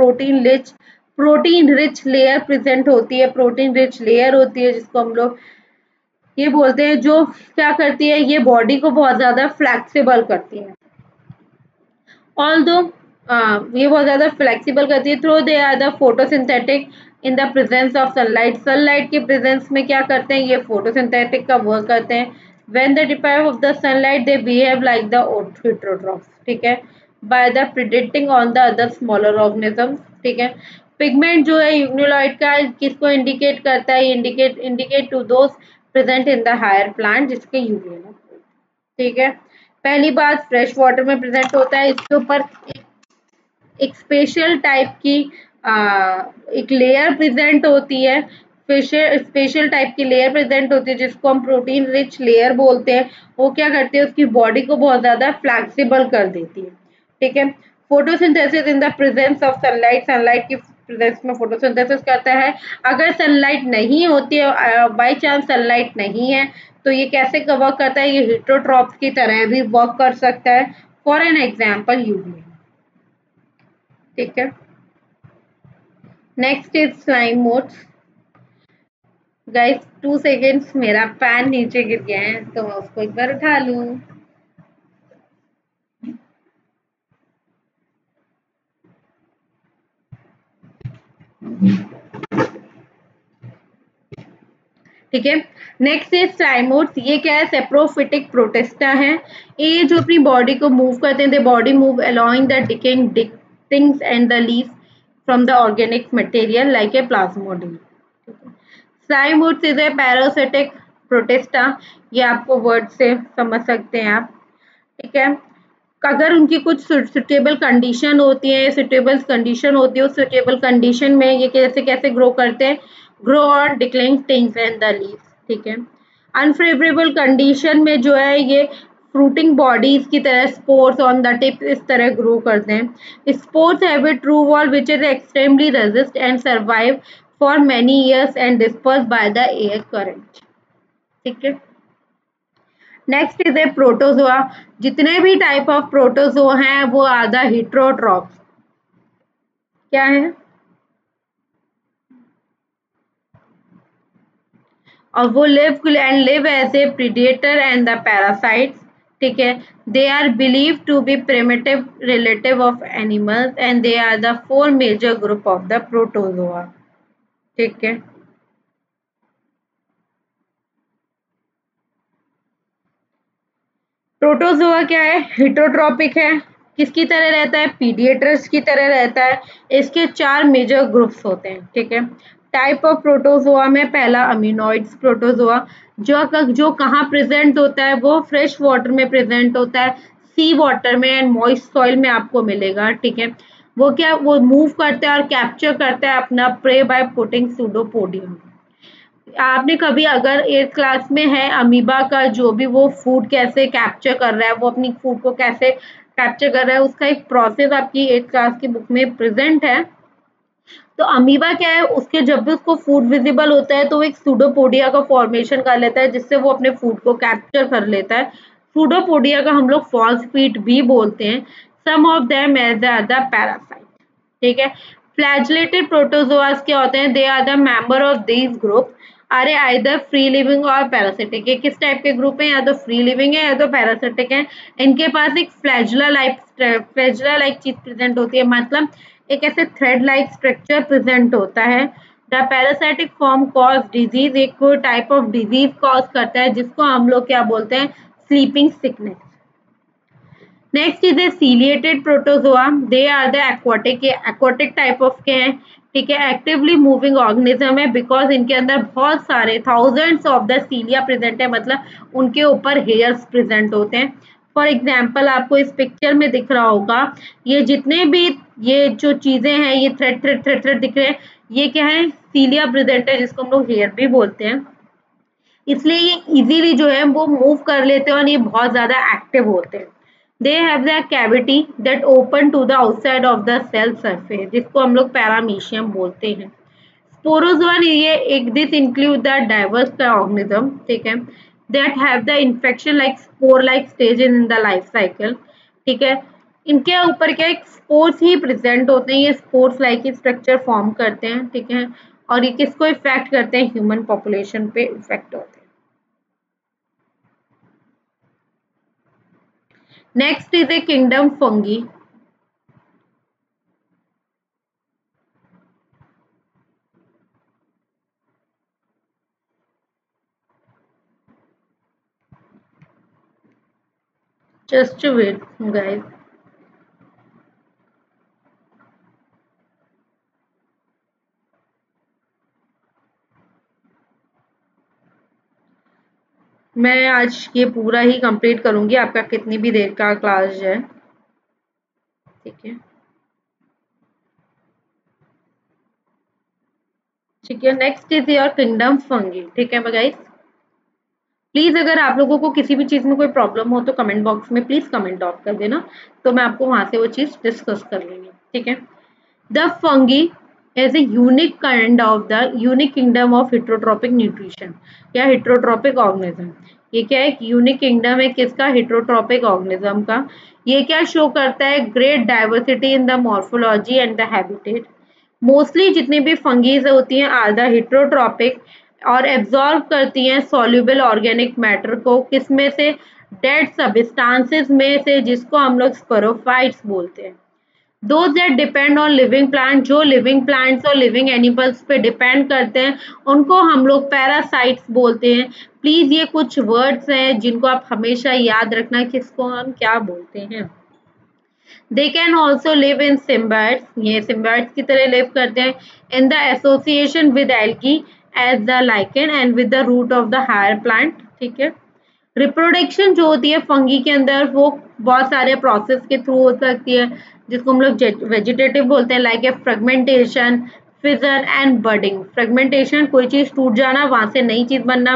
प्रोटीन रिच लेयर प्रेजेंट होती है, प्रोटीन रिच लेयर होती है, जिसको हम लोग ये बोलते हैं, जो क्या करती है, ये बॉडी को बहुत ज्यादा फ्लेक्सिबल करती है। ऑल्दो ये बहुत ज्यादा फ्लेक्सिबल करती है, through they are the photosynthetic in the presence of sunlight, sunlight के प्रेजेंस में क्या करते हैं, ये फोटोसिंथेटिक का वर्क करते हैं। When they deprive of the sunlight they behave like the heterotrophs, ठीक है, by the predating on the other smaller organisms, ठीक है। पिगमेंट जो है यूग्लोनाइड का किसको इंडिकेट करता है, indicate to those present in the higher plant, जिसके यूग्लोना, ठीक है। पहली बात, फ्रेश वाटर में प्रेजेंट होता है, इसके ऊपर एक स्पेशल टाइप की एक लेयर प्रेजेंट होती है, स्पेशल टाइप की लेयर प्रेजेंट होती है, जिसको हम प्रोटीन रिच लेयर बोलते हैं। वो क्या करती है, उसकी बॉडी को बहुत ज्यादा फ्लेक्सिबल कर देती है, ठीक है। Photosynthesis in the presence of sunlight, sunlight की प्रेजेंस में फोटोसिंथेसिस करता है। अगर सनलाइट नहीं होती है, बाई चांस सनलाइट नहीं है, तो ये कैसे वर्क करता है, ये हेटेरोट्रॉप्स की तरह भी वर्क कर सकता है, फॉर एन एग्जाम्पल यूवी, ठीक है। Next is slime modes. Guys 2 seconds, मेरा पैन नीचे गिर गया है तो मैं उसको एक बार उठा लूं। ठीक है। नेक्स्ट इज स्लाइमोड्स, ये क्या है, सेप्रोफिटिक प्रोटिस्टा है। ये जो अपनी बॉडी को मूव करते हैं, they body move along the decaying things and the leaves from the organic material like a plasmodium. Slime moulds is a parasitic protista, ये आपको वर्ड से समझ सकते हैं आप। ठीक है। अगर उनकी कुछ सुटेबल कंडीशन होती है, सुटेबल कंडीशन होती है, उस सुटेबल कंडीशन में ये कैसे कैसे ग्रो करते हैं, ग्रो और डिक्लाइंग स्टिंग्स एंड द लीव्स, ठीक है। अनफेवरेबल कंडीशन में जो है ये फ्रूटिंग बॉडीज की तरह स्पोर्स ऑन द टिप इस तरह ग्रो करते हैं। Spores have a true wall which is extremely resist and survive for many years and disperse by the air current, ठीक है। Next is A protozoa. जितने भी टाइप ऑफ प्रोटोजोआ हैं वो आर द हेटेरोट्रॉप्स। क्या है? और वो live as a predator and the parasites, ठीक है। They are believe to be primitive relative of animals and they are the four major group of the protozoa, ठीक है। प्रोटोजोआ क्या है? हेटेरोट्रॉपिक है। किसकी तरह रहता है? पीडिएटर्स की तरह रहता है। इसके 4 मेजर ग्रुप्स होते हैं, ठीक है। टाइप ऑफ प्रोटोजोआ में पहला अमीनोइड्स प्रोटोजोआ, जो कहाँ प्रेजेंट होता है? वो फ्रेश वाटर में प्रेजेंट होता है, सी वाटर में एंड मॉइस्ट सॉइल में आपको मिलेगा, ठीक है। वो मूव करता है और कैप्चर करता है अपना प्रे बाय पुटिंग सूडोपोडियम। आपने कभी अगर 8th क्लास में है अमीबा का जो भी वो फूड कैसे कैप्चर कर रहा है, वो अपनी फूड को कैसे कैप्चर कर रहा है, उसका एक प्रोसेस आपकी 8th क्लास की बुक में प्रेजेंट है। तो अमीबा क्या है, उसके जब भी उसको फूड विजिबल होता है तो वो एक सूडोपोडिया का फॉर्मेशन कर लेता है जिससे वो अपने फूड को कैप्चर कर लेता है। सूडोपोडिया का हम लोग फॉल्स फीट भी बोलते हैं। Some of them as the parasite, ठीक है। फ्लैगेलेटेड प्रोटोजोआस क्या होते हैं? They are the member of this group are either free living और पैरासिटिक। ये किस टाइप के ग्रुप है? या तो फ्री लिविंग है या तो पैरासिटिक है। इनके पास एक फ्लैगेला लाइक चीज प्रेजेंट होती है, मतलब एक ऐसे थ्रेड लाइक स्ट्रक्चर प्रेजेंट होता है। The parasitic form cause disease, एक टाइप ऑफ डिजीज कॉज करता है जिसको हम लोग क्या बोलते हैं? Sleeping sickness. Next is a ciliated protozoa. They are the aquatic type of के हैं, ठीक है। एक्टिवली मूविंग ऑर्गेनिज्म है बिकॉज इनके अंदर बहुत सारे thousands of the cilia present है, मतलब उनके ऊपर हेयर्स प्रेजेंट होते हैं। फॉर एग्जाम्पल आपको इस पिक्चर में दिख रहा होगा, ये जितने भी ये जो चीजें हैं, ये थ्रेड थ्रेड थ्रेड थ्रेड दिख रहे हैं, ये क्या है? सीलिया प्रेजेंट है जिसको हम लोग हेयर भी बोलते हैं। इसलिए ये इजीली जो है वो मूव कर लेते हैं और ये बहुत ज्यादा एक्टिव होते हैं। They have the cavity that open to the outside of the cell surface, जिसको हम लोग पैरामीशियम बोलते हैं। स्पोरोजोआ ये एक this include the diverse organism, ठीक है, that have the infection like spore like stage in the life cycle, ठीक है। इनके ऊपर क्या एक स्पोर्स ही प्रेजेंट होते हैं, ये स्पोर्स लाइक स्ट्रक्चर फॉर्म करते हैं, ठीक है। और ये किसको इफेक्ट करते हैं? ह्यूमन पॉपुलेशन पे इफेक्ट होते हैं। Next is a kingdom fungi. Just wait, guys. मैं आज ये पूरा ही कंप्लीट करूंगी, आपका कितनी भी देर का क्लास है, ठीक है। ठीक है, next is your kingdom fungi, ठीक है गाइस। प्लीज अगर आप लोगों को किसी भी चीज में कोई प्रॉब्लम हो तो कमेंट बॉक्स में प्लीज कमेंट ड्रॉप कर देना, तो मैं आपको वहां से वो चीज डिस्कस कर लेंगे, ठीक है। The fungi is a unique kind of the unique kingdom of heterotrophic nutrition या heterotrophic organism। ये क्या है? यूनिक किंगडम है किसका? हेट्रोट्रॉपिक ऑर्गेनिज्म का। ये क्या शो करता है? Great diversity in the morphology and the habitat. Mostly जितनी भी फंगीज होती हैं आर द हेट्रोट्रॉपिक और एब्जॉर्ब करती हैं सॉल्युबल ऑर्गेनिक मैटर को, किसमें से? डेड सब्सटेंसेस में से, जिसको हम लोग स्पोरोफाइट्स बोलते हैं। Those that depend on living plant, जो लिविंग प्लांट्स और लिविंग एनिमल्स पे डिपेंड करते हैं उनको हम लोग पैरासाइट्स बोलते हैं। प्लीज ये कुछ वर्ड्स हैं जिनको आप हमेशा याद रखना, किसको हम क्या बोलते हैं। They can also live in symbiotes, ये सिम्बाइट्स की तरह लिव करते हैं in the association with algae as the lichen and with the root of the higher plant, ठीक है। रिप्रोडक्शन जो होती है फंगी के अंदर वो बहुत सारे प्रोसेस के थ्रू हो सकती है, जिसको हम लोग वेजिटेटिव बोलते हैं, like a fragmentation, fission and budding. Fragmentation कोई चीज टूट जाना, वहां से नई चीज बनना,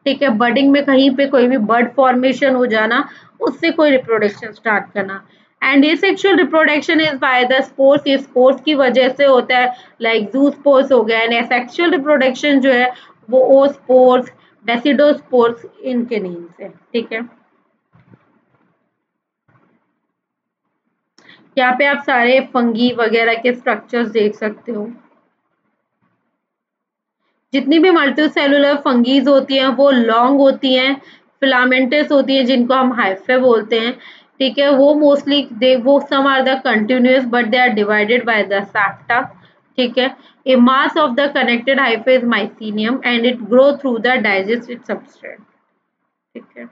ठीक है। बडिंग में कहीं पे कोई भी बर्ड फॉर्मेशन हो जाना, उससे कोई रिप्रोडक्शन स्टार्ट करना। And asexual reproduction is by the spores, ये स्पोर्स की वजह से होता है, लाइक जूस्पोर्स हो गया। एंड एसेक्सुअल रिप्रोडक्शन जो है वो ओस्पोर्स, बेसिडोस्पोर्स इनके नेम से, ठीक है। यहाँ पे आप सारे फंगी वगैरह के स्ट्रक्चर्स देख सकते हो। जितनी भी मल्टीसेलुलर फंगीज होती हैं वो लॉन्ग होती हैं, फिलामेंटस होती हैं, जिनको हम हाइफे बोलते हैं, ठीक है। वो मोस्टली दे वो some are the continuous but they are divided by the septa, ठीक है। A mass of the connected hyphae is mycelium and it grow through the digested substrate, ठीक है।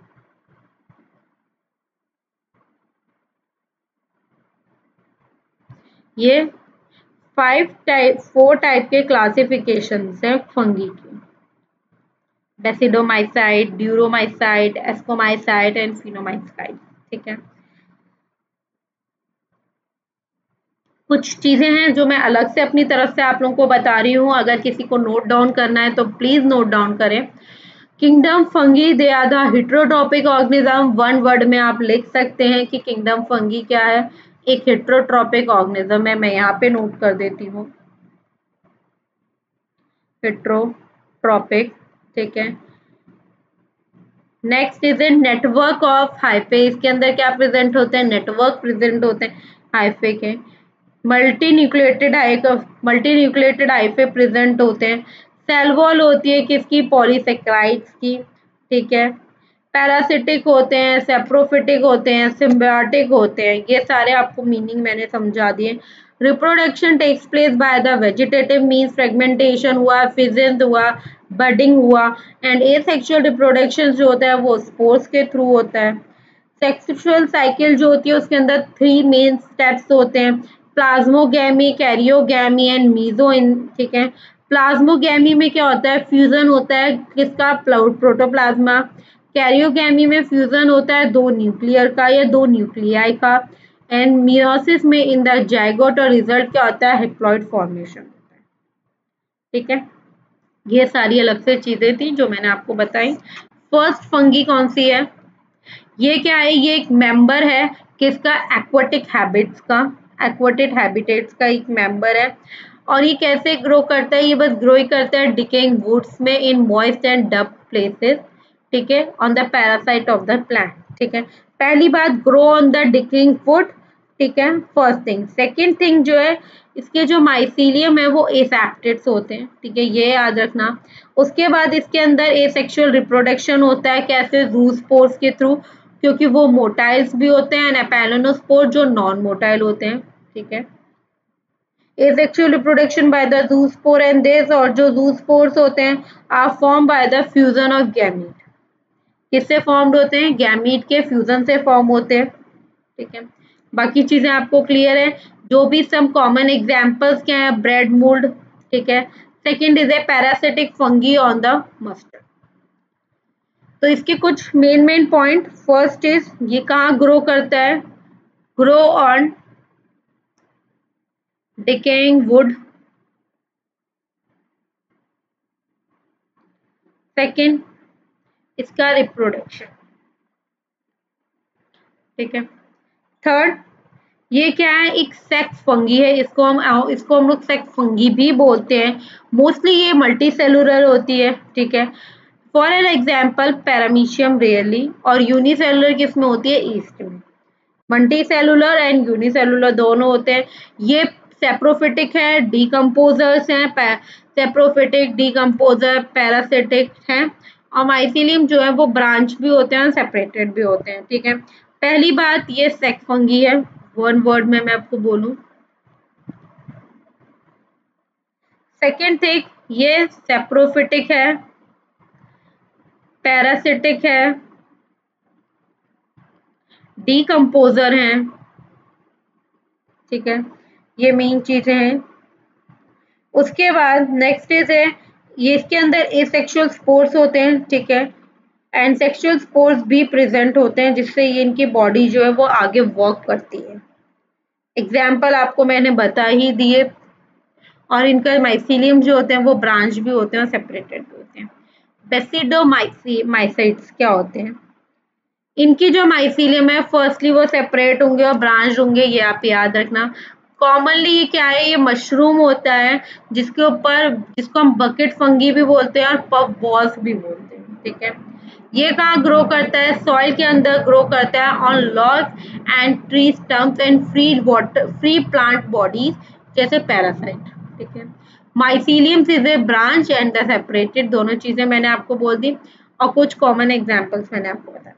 ये 4 टाइप के क्लासिफिकेशन है फंगी की, बेसिडोमाइसाइड, ड्यूरोमाइसाइड, एस्कोमाइसाइड and फिनोमाइसाइड, ठीक है। कुछ चीजें हैं जो मैं अलग से अपनी तरफ से आप लोगों को बता रही हूँ, अगर किसी को नोट डाउन करना है तो प्लीज नोट डाउन करें। Kingdom fungi they are the heterotrophic organism, one word में आप लिख सकते हैं कि किंगडम फंगी क्या है, एक हेट्रोट्रॉपिक ऑर्गेनिज्म है। मैं यहाँ पे नोट कर देती हूँ, हेट्रोट्रॉपिक, ठीक है। Next is a network of hyphae, इसके अंदर क्या प्रेजेंट होते हैं, नेटवर्क प्रेजेंट होते हैं हाइफे के। मल्टी न्यूक्लिएटेड हाइफे प्रेजेंट होते हैं। सेल वॉल होती है किसकी, पॉलीसेक्राइड्स की, ठीक है। पैरासिटिक होते हैं, सेप्रोफिटिक होते हैं, सिम्बायोटिक होते हैं, ये सारे आपको मीनिंग मैंने समझा दिए। Reproduction takes place by the vegetative means, fragmentation हुआ, फिजन हुआ, बडिंग हुआ। एंड एसेक्सुअल रिप्रोडक्शन जो होता है वो स्पोर्स के थ्रू होता है। सेक्सुअल साइकिल जो होती है उसके अंदर 3 मेन स्टेप्स होते हैं, प्लाज्मोगैमी, कैरियोगैमी एंड मीजोइन, ठीक है। प्लाज्मोगैमी में क्या होता है, फ्यूजन होता है किसका, प्रोटोप्लाज्मा। कैरियोगैमी में फ्यूजन होता है 2 न्यूक्लियर का या 2 न्यूक्लियाई का। एंड मियोसिस में इन द जाइगोट और रिजल्ट क्या होता है, हैप्लॉइड फॉर्मेशन होता है, ठीक है। ये सारी अलग से चीजें थी जो मैंने आपको बताई। फर्स्ट फंगी कौन सी है, ये क्या है, ये एक मेंबर है किसका, एक्वाटिक हैबिट्स का, एक्वाटिक हैबिटेट्स का एक मेंबर है। और ये कैसे ग्रो करता है, ये बस ग्रो ही करता है डिकेइंग वुड्स में, in moist and dub places, ठीक है, on the parasite of the plant, ठीक है। पहली बात, grow on the decaying would, ठीक है, फर्स्ट थिंग। सेकेंड थिंग जो है, इसके जो माइसीलियम है वो एसेप्टेड्स होते हैं, ठीक है, ये याद रखना। उसके बाद इसके अंदर एसेक्सुअल रिप्रोडक्शन होता है, कैसे, जूस्पोर्स के थ्रू, क्योंकि वो मोटाइल्स भी होते हैं, एपेलोनोस्पोर जो नॉन मोटाइल होते हैं, ठीक है। Asexual reproduction by the zoospore and this, और जो जूस्पोर्स होते हैं are form by the fusion of gamete, किससे फॉर्म्ड होते हैं, गैमीट के फ्यूजन से फॉर्म होते हैं, ठीक है। बाकी चीजें आपको क्लियर है, जो भी सम कॉमन एग्जांपल्स क्या है, ब्रेड मोल्ड, ठीक है। Second is a parasitic fungi on the mustard. तो इसके कुछ मेन पॉइंट, फर्स्ट इज ये कहाँ ग्रो करता है, grow on decaying would. Second, इसका रिप्रोडक्शन, ठीक है। थर्ड, ये क्या है, एक सेक्स फंगी है, इसको हम लोग सेक्स फंगी भी बोलते हैं। मोस्टली ये मल्टी सेलुलर होती है, ठीक है। For an example paramecium rarely, और यूनिसेलुलर किसमें होती है, ईस्ट में। मल्टी सेलुलर एंड यूनिसेलुलर दोनों होते हैं। ये सेप्रोफिटिक है, डीकम्पोजर्स हैं, सेप्रोफिटिक, डीकम्पोजर, पैरासिटिक हैं। और माइसीलियम जो है वो ब्रांच भी होते हैं, सेपरेटेड भी होते हैं, ठीक है। पहली बात, ये सेक्स फंगी है, वन वर्ड में मैं आपको बोलूं। सेकेंड थिंग, ये सेप्रोफिटिक है, पैरासिटिक है, डीकम्पोजर हैं, ठीक है। ये मेन चीजें हैं। उसके बाद नेक्स्ट इज है, ये इसके अंदर एसेक्सुअल स्पोर्स होते हैं, ठीक है। एंड सेक्सुअल स्पोर्स भी प्रेजेंट होते हैं, जिससे ये इनकी बॉडी जो है वो आगे वर्क करती है। एग्जाम्पल आपको मैंने बता ही दिए। और इनका माइसीलियम जो होते हैं वो ब्रांच भी होते हैं और सेपरेटेड भी होते हैं। बेसिडोमाइसाइट्स क्या होते हैं? इनकी जो माइसीलियम है फर्स्टली वो सेपरेट होंगे और ब्रांच होंगे, ये आप याद रखना। कॉमनली ये क्या है, ये मशरूम होता है जिसके ऊपर, जिसको हम बकेट फंगी भी बोलते हैं और पफ बॉल्स भी बोलते हैं, ठीक है। ये कहाँ ग्रो करता है? सॉइल के अंदर ग्रो करता है on logs and tree stumps and free plant bodies जैसे पैरासाइट, ठीक है। Mycelium is a branch and the separated, दोनों चीजें मैंने आपको बोल दी और कुछ कॉमन एग्जांपल्स मैंने आपको बता दी।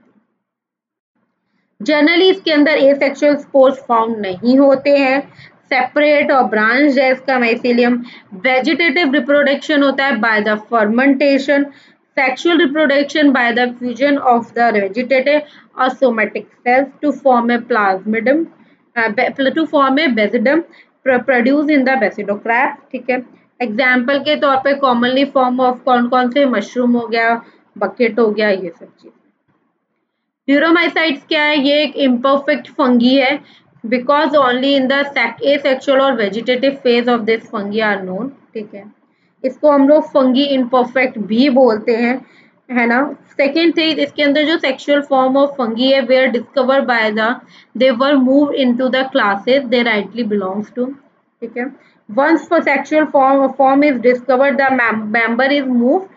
जनरली इसके अंदर एसेक्सुअल स्पोर्स फाउंड नहीं होते हैं। सेपरेट और ब्रांच है इसका माइसीलियम। वेजिटेटिव रिप्रोडक्शन होता है by the fermentation. Sexual reproduction by the fusion of the vegetative और somatic cells to form a plasmodium, to form a basidium produce in the basidiocarp, ठीक है। एग्जाम्पल के तौर पे कॉमनली फॉर्म ऑफ कौन कौन से? मशरूम हो गया, बकेट हो गया, ये सब चीज। ड्यूरोमाइसाइट्स क्या है? ये एक इम्परफेक्ट फंगी है because only in the asexual और vegetative phase of this fungi are known, ठीक है। इसको हम लोग फंगी इम्परफेक्ट भी बोलते हैं, है ना। सेकेंड थिंग, इसके अंदर जो सेक्सुअल फॉर्म ऑफ फंगी है were discover by the, they were move into the classes they rightly belongs to, ठीक है। Once for sexual form is discovered the member is move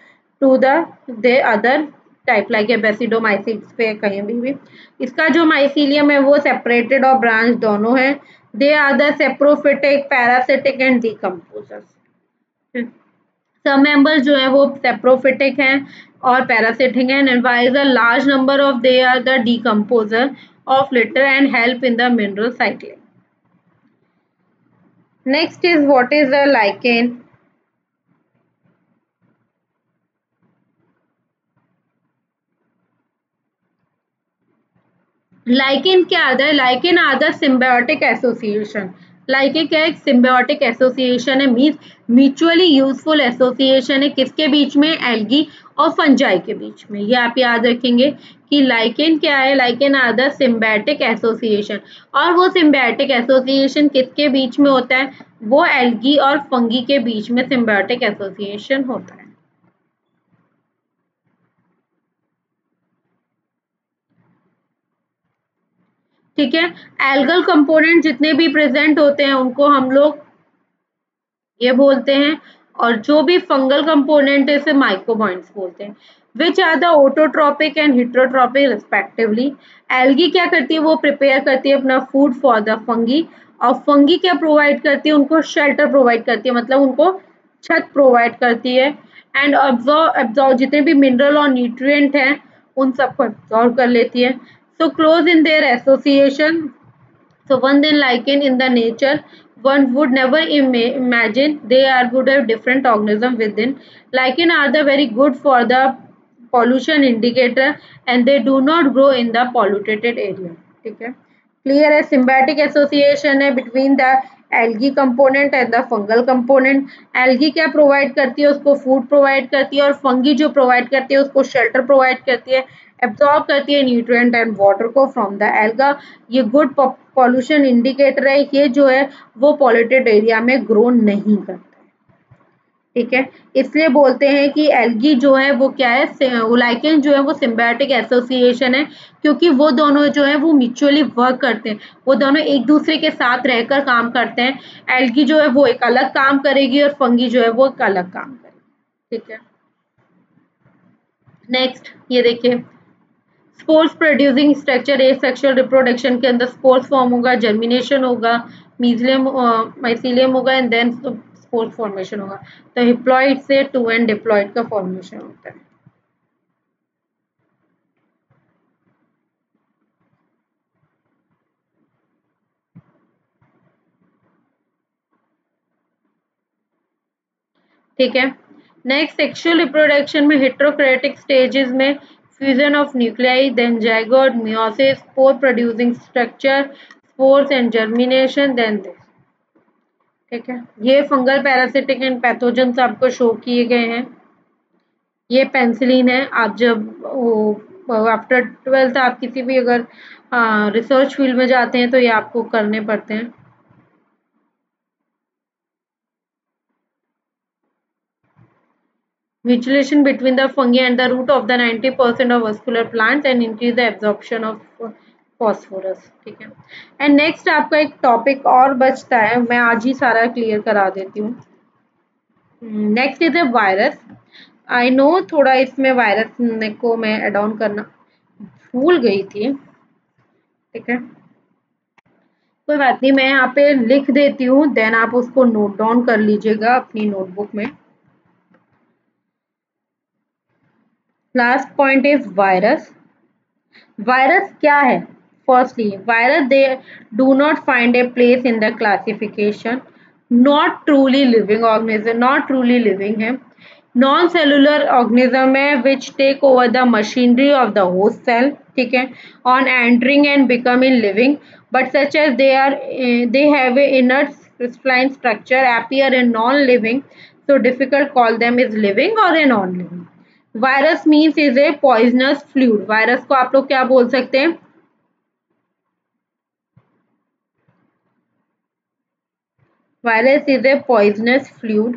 to the they other type like a basidiomycetes पे कहीं भी। इसका जो mycelium है वो separated और ब्रांच दोनों है। They are the saprophytic, parasitic and decomposers. सब मेंबर्स जो है वो सेप्रोफिटिक हैं और पैरासिटिक हैं, and wise a large number of they are the decomposer of litter and help in the mineral cycling. Next is what is the lichen? Lichen क्या आता है? Lichen are symbiotic association. Lichen क्या है? एक symbiotic association है, means mutually useful association है। किसके बीच में? एल्गी और फंजाई के बीच में। ये आप याद रखेंगे कि लाइकेन क्या है? Lichen are the symbiotic association. और वो सिम्बायोटिक एसोसिएशन किसके बीच में होता है? वो एल्गी और फंगी के बीच में सिम्बायोटिक एसोसिएशन होता है, ठीक है। एल्गल कंपोनेंट जितने भी प्रेजेंट होते हैं उनको हम लोग ये बोलते हैं, और जो भी फंगल कंपोनेंट है इसे माइक्रोबाइट्स बोलते हैं। Which are the autotrophic and heterotrophic respectively. Algae क्या करती है? वो प्रिपेयर करती है अपना फूड फॉर द फंगी, और फंगी क्या प्रोवाइड करती है? उनको शेल्टर प्रोवाइड करती है, मतलब उनको छत प्रोवाइड करती है। एंड एब्जॉर्ब जितने भी मिनरल और न्यूट्रिएंट हैं उन सबको एब्जॉर्ब कर लेती है। So close in their association, so one then lichen in the nature, one would never imagine they are would have different organism within. Lichen are the very good for the pollution indicator and they do not grow in the polluted area. ठीक है, clear है। Symbiotic association है between the algae component and the fungal component. Algae क्या provide करती है? उसको food provide करती है, और फंगी जो प्रोवाइड करती है उसको शेल्टर प्रोवाइड करती है, एब्जॉर्ब करती है न्यूट्रिएंट एंड वाटर को फ्रॉम द एल्गा। ये गुड पॉल्यूशन इंडिकेटर है। ये जो है वो पॉल्यूटेड एरिया में ग्रो नहीं करता, ठीक है। इसलिए बोलते हैं कि एल्गी जो है वो क्या है? लाइकेन जो है वो सिम्बायोटिक एसोसिएशन है, क्योंकि वो दोनों जो है वो म्यूचुअली वर्क करते हैं, वो दोनों एक दूसरे के साथ रहकर काम करते हैं। एल्गी जो है वो एक अलग काम करेगी और फंगी जो है वो एक अलग काम करेगी, ठीक है। नेक्स्ट ये देखिए, spores producing structure. Asexual reproduction के अंदर स्पोर्स फॉर्म होगा, जर्मिनेशन होगा, मीजियम माइसीलियम होगा एंड देन स्पोर्स फॉर्मेशन होगा। तो हिप्लॉइड से टू एंड डिप्लॉइड का फॉर्मेशन होता है, ठीक है। नेक्स्ट सेक्सुअल रिप्रोडक्शन में हेटेरोक्रेटिक स्टेजेस में fusion of nuclei, then zygote, meiosis, spore producing structure, spores and germination, then this, ठीक है। ये फंगल पैरासिटिक एंड पैथोजन आपको शो किए गए हैं। ये पेंसिलिन है। आप जब आफ्टर 12th आप किसी भी अगर रिसर्च फील्ड में जाते हैं तो ये आपको करने पड़ते हैं। Mutilation between the fungi and the root of the 90% of vascular plants and increase the absorption of phosphorus। ठीक है। एंड नेक्स्ट आपका एक टॉपिक और बचता है, मैं आज ही सारा क्लियर करा देती हूँ। Next is A virus. I know थोड़ा इसमें वायरस को मैं एड ऑन करना भूल गई थी। ठीक है, कोई बात नहीं, मैं यहाँ पे लिख देती हूँ, देन आप उसको नोट डाउन कर लीजिएगा अपनी नोटबुक में। Last point is virus. Virus क्या है? Firstly virus they do not find a place in the classification, not truly living organism, not truly living है, नॉन सेलुलर ऑर्गेनिज्म है which take over the machinery of the host cell. ठीक है, on entering and becoming living, but such as they have a inert crystalline structure appear in non-living, so difficult call them is living or a non-living। Virus means is a poisonous fluid. Virus को आप लोग क्या बोल सकते हैं? Virus is a poisonous fluid.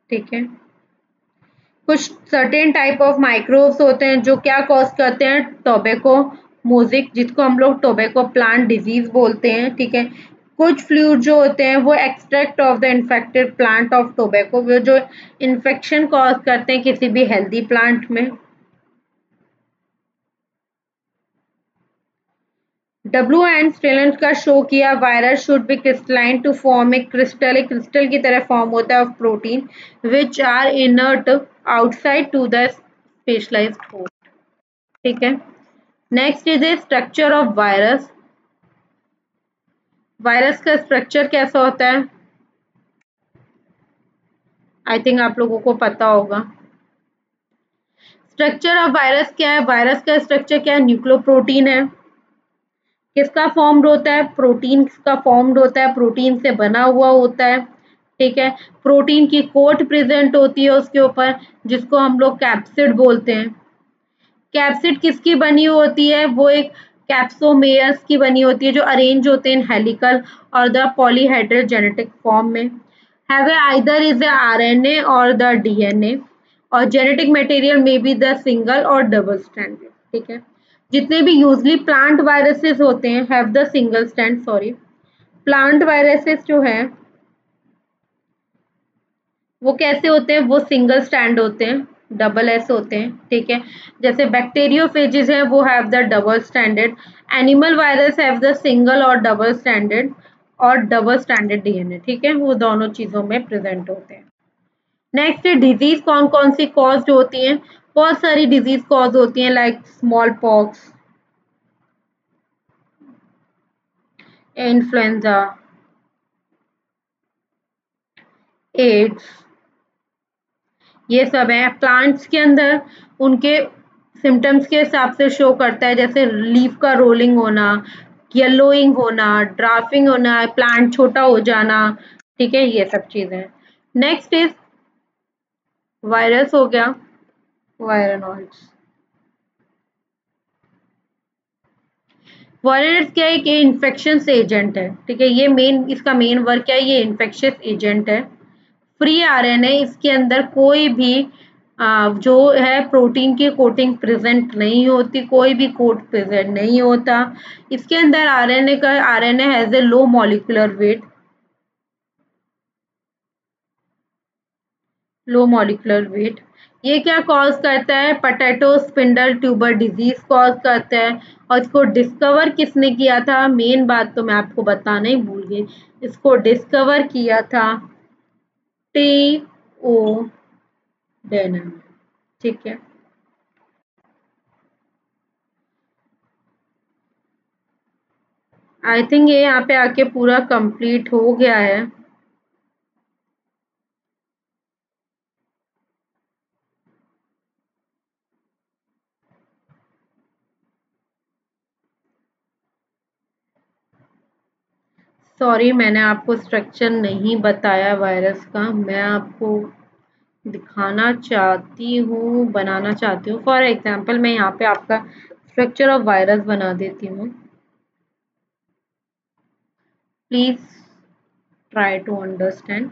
ठीक है, कुछ सर्टेन टाइप ऑफ माइक्रोब्स होते हैं जो क्या कॉज करते हैं? टोबैको मोजिक, जिसको हम लोग टोबैको प्लांट डिजीज बोलते हैं। ठीक है, कुछ फ्लूइड जो होते हैं वो extract of the infected plant of tobacco, वो जो इन्फेक्शन कॉज करते हैं किसी भी हेल्दी प्लांट में। डब्ल्यू एंड स्टेलेंट का शो किया virus should be crystalline to form a crystal, एक क्रिस्टल की तरह फॉर्म होता है of protein which are inert outside to the specialised host. ठीक है, next is a structure of virus. Virus का स्ट्रक्चर कैसा होता है? आई थिंक आप लोगों को पता होगा। स्ट्रक्चर ऑफ वायरस क्या है? वायरस का स्ट्रक्चर क्या है? न्यूक्लियोप्रोटीन है। किसका फॉर्म्ड होता है? प्रोटीन का फॉर्म्ड होता है, प्रोटीन से बना हुआ होता है। ठीक है, प्रोटीन की कोट प्रेजेंट होती है उसके ऊपर, जिसको हम लोग कैप्सिड बोलते हैं। कैप्सिड किसकी बनी होती है? वो एक कैप्सोमेयर्स की बनी होती है जो अरेंज होते हैं हेलिकल और द पॉलीहेड्रल जेनेटिक फॉर्म में। Have a either is a RNA और द डीएनए, और जेनेटिक मटेरियल में बी द सिंगल और डबल स्ट्रैंडेड। ठीक है, जितने भी यूजली प्लांट वायरसेस होते हैं have the single stand, sorry, plant viruses जो है वो कैसे होते हैं? वो सिंगल स्टैंड होते हैं, डबल एस होते हैं। ठीक है, जैसे बैक्टीरियोफेजेस है वो have the double standard, animal virus have the single और डबल स्टैंडर्ड और डबल स्टैंडर्ड डीएनए। ठीक है, वो दोनों चीजों में प्रेजेंट होते हैं। नेक्स्ट डिजीज कौन कौन सी कॉज होती हैं? बहुत सारी डिजीज कॉज होती हैं, like smallpox, influenza, AIDS, ये सब है प्लांट्स के अंदर। उनके सिम्टम्स के हिसाब से शो करता है, जैसे लीफ का रोलिंग होना, येलोइंग होना, ड्राफिंग होना, प्लांट छोटा हो जाना। ठीक है, ये सब चीजें। नेक्स्ट इज वायरस हो गया, वायरनॉइड्स। वायरस क्या है? कि इन्फेक्शन एजेंट है। ठीक है, ये मेन, इसका मेन वर्क क्या है? ये इन्फेक्शियस एजेंट है। फ्री आरएनए, इसके अंदर कोई भी जो है प्रोटीन की कोटिंग प्रेजेंट नहीं होती, कोई भी कोट प्रेजेंट नहीं होता इसके अंदर। RNA has a low molecular weight, low molecular weight. ये क्या कॉज करता है? Potato spindle tuber disease cause करता है। और इसको डिस्कवर किसने किया था? मेन बात तो मैं आपको बताना ही भूल गई, इसको डिस्कवर किया था टी ओ डेनम। ठीक है, आई थिंक ये यहाँ पे आके पूरा कंप्लीट हो गया है। सॉरी, मैंने आपको स्ट्रक्चर नहीं बताया वायरस का। मैं आपको दिखाना चाहती हूँ, बनाना चाहती हूँ। फॉर एग्जाम्पल मैं यहाँ पे आपका स्ट्रक्चर ऑफ वायरस बना देती हूँ। Please try to understand.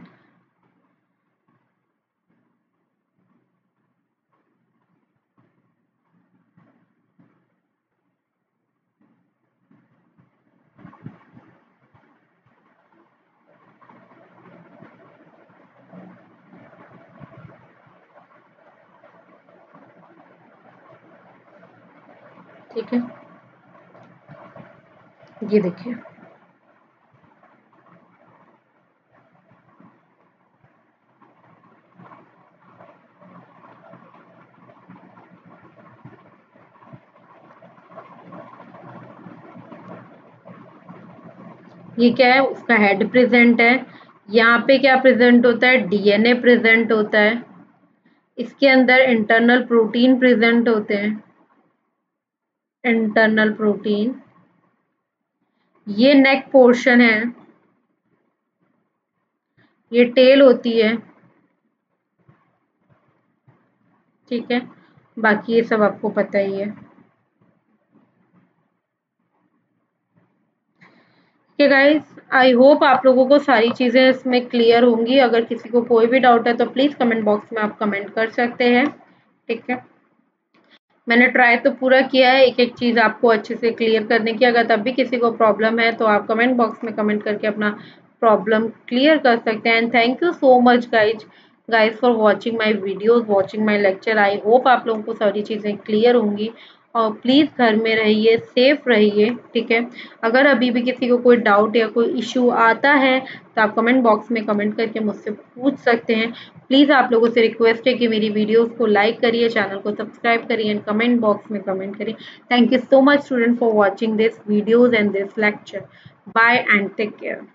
ठीक है, ये देखिए। ये क्या है, उसका हेड प्रेजेंट है। यहाँ पे क्या प्रेजेंट होता है, डीएनए प्रेजेंट होता है। इसके अंदर इंटरनल प्रोटीन प्रेजेंट होते हैं, इंटरनल प्रोटीन। ये नेक पोर्शन है, ये टेल होती है। ठीक है, बाकी ये सब आपको पता ही है। ठीक है गाइस, आई होप आप लोगों को सारी चीज़ें इसमें क्लियर होंगी। अगर किसी को कोई भी डाउट है तो प्लीज़ कमेंट बॉक्स में आप कमेंट कर सकते हैं। ठीक है, मैंने ट्राई तो पूरा किया है एक एक चीज़ आपको अच्छे से क्लियर करने की। अगर तब भी किसी को प्रॉब्लम है तो आप कमेंट बॉक्स में कमेंट करके अपना प्रॉब्लम क्लियर कर सकते हैं। And thank you so much guys for watching my videos, watching my lecture. I hope आप लोगों को सारी चीज़ें क्लियर होंगी। और प्लीज़ घर में रहिए, सेफ रहिए। ठीक है, अगर अभी भी किसी को कोई डाउट या कोई इशू आता है तो आप कमेंट बॉक्स में कमेंट करके मुझसे पूछ सकते हैं। प्लीज़ आप लोगों से रिक्वेस्ट है कि मेरी वीडियोस को लाइक करिए, चैनल को सब्सक्राइब करिए एंड कमेंट बॉक्स में कमेंट करिए। Thank you so much student for watching this videos and this lecture. Bye and take care.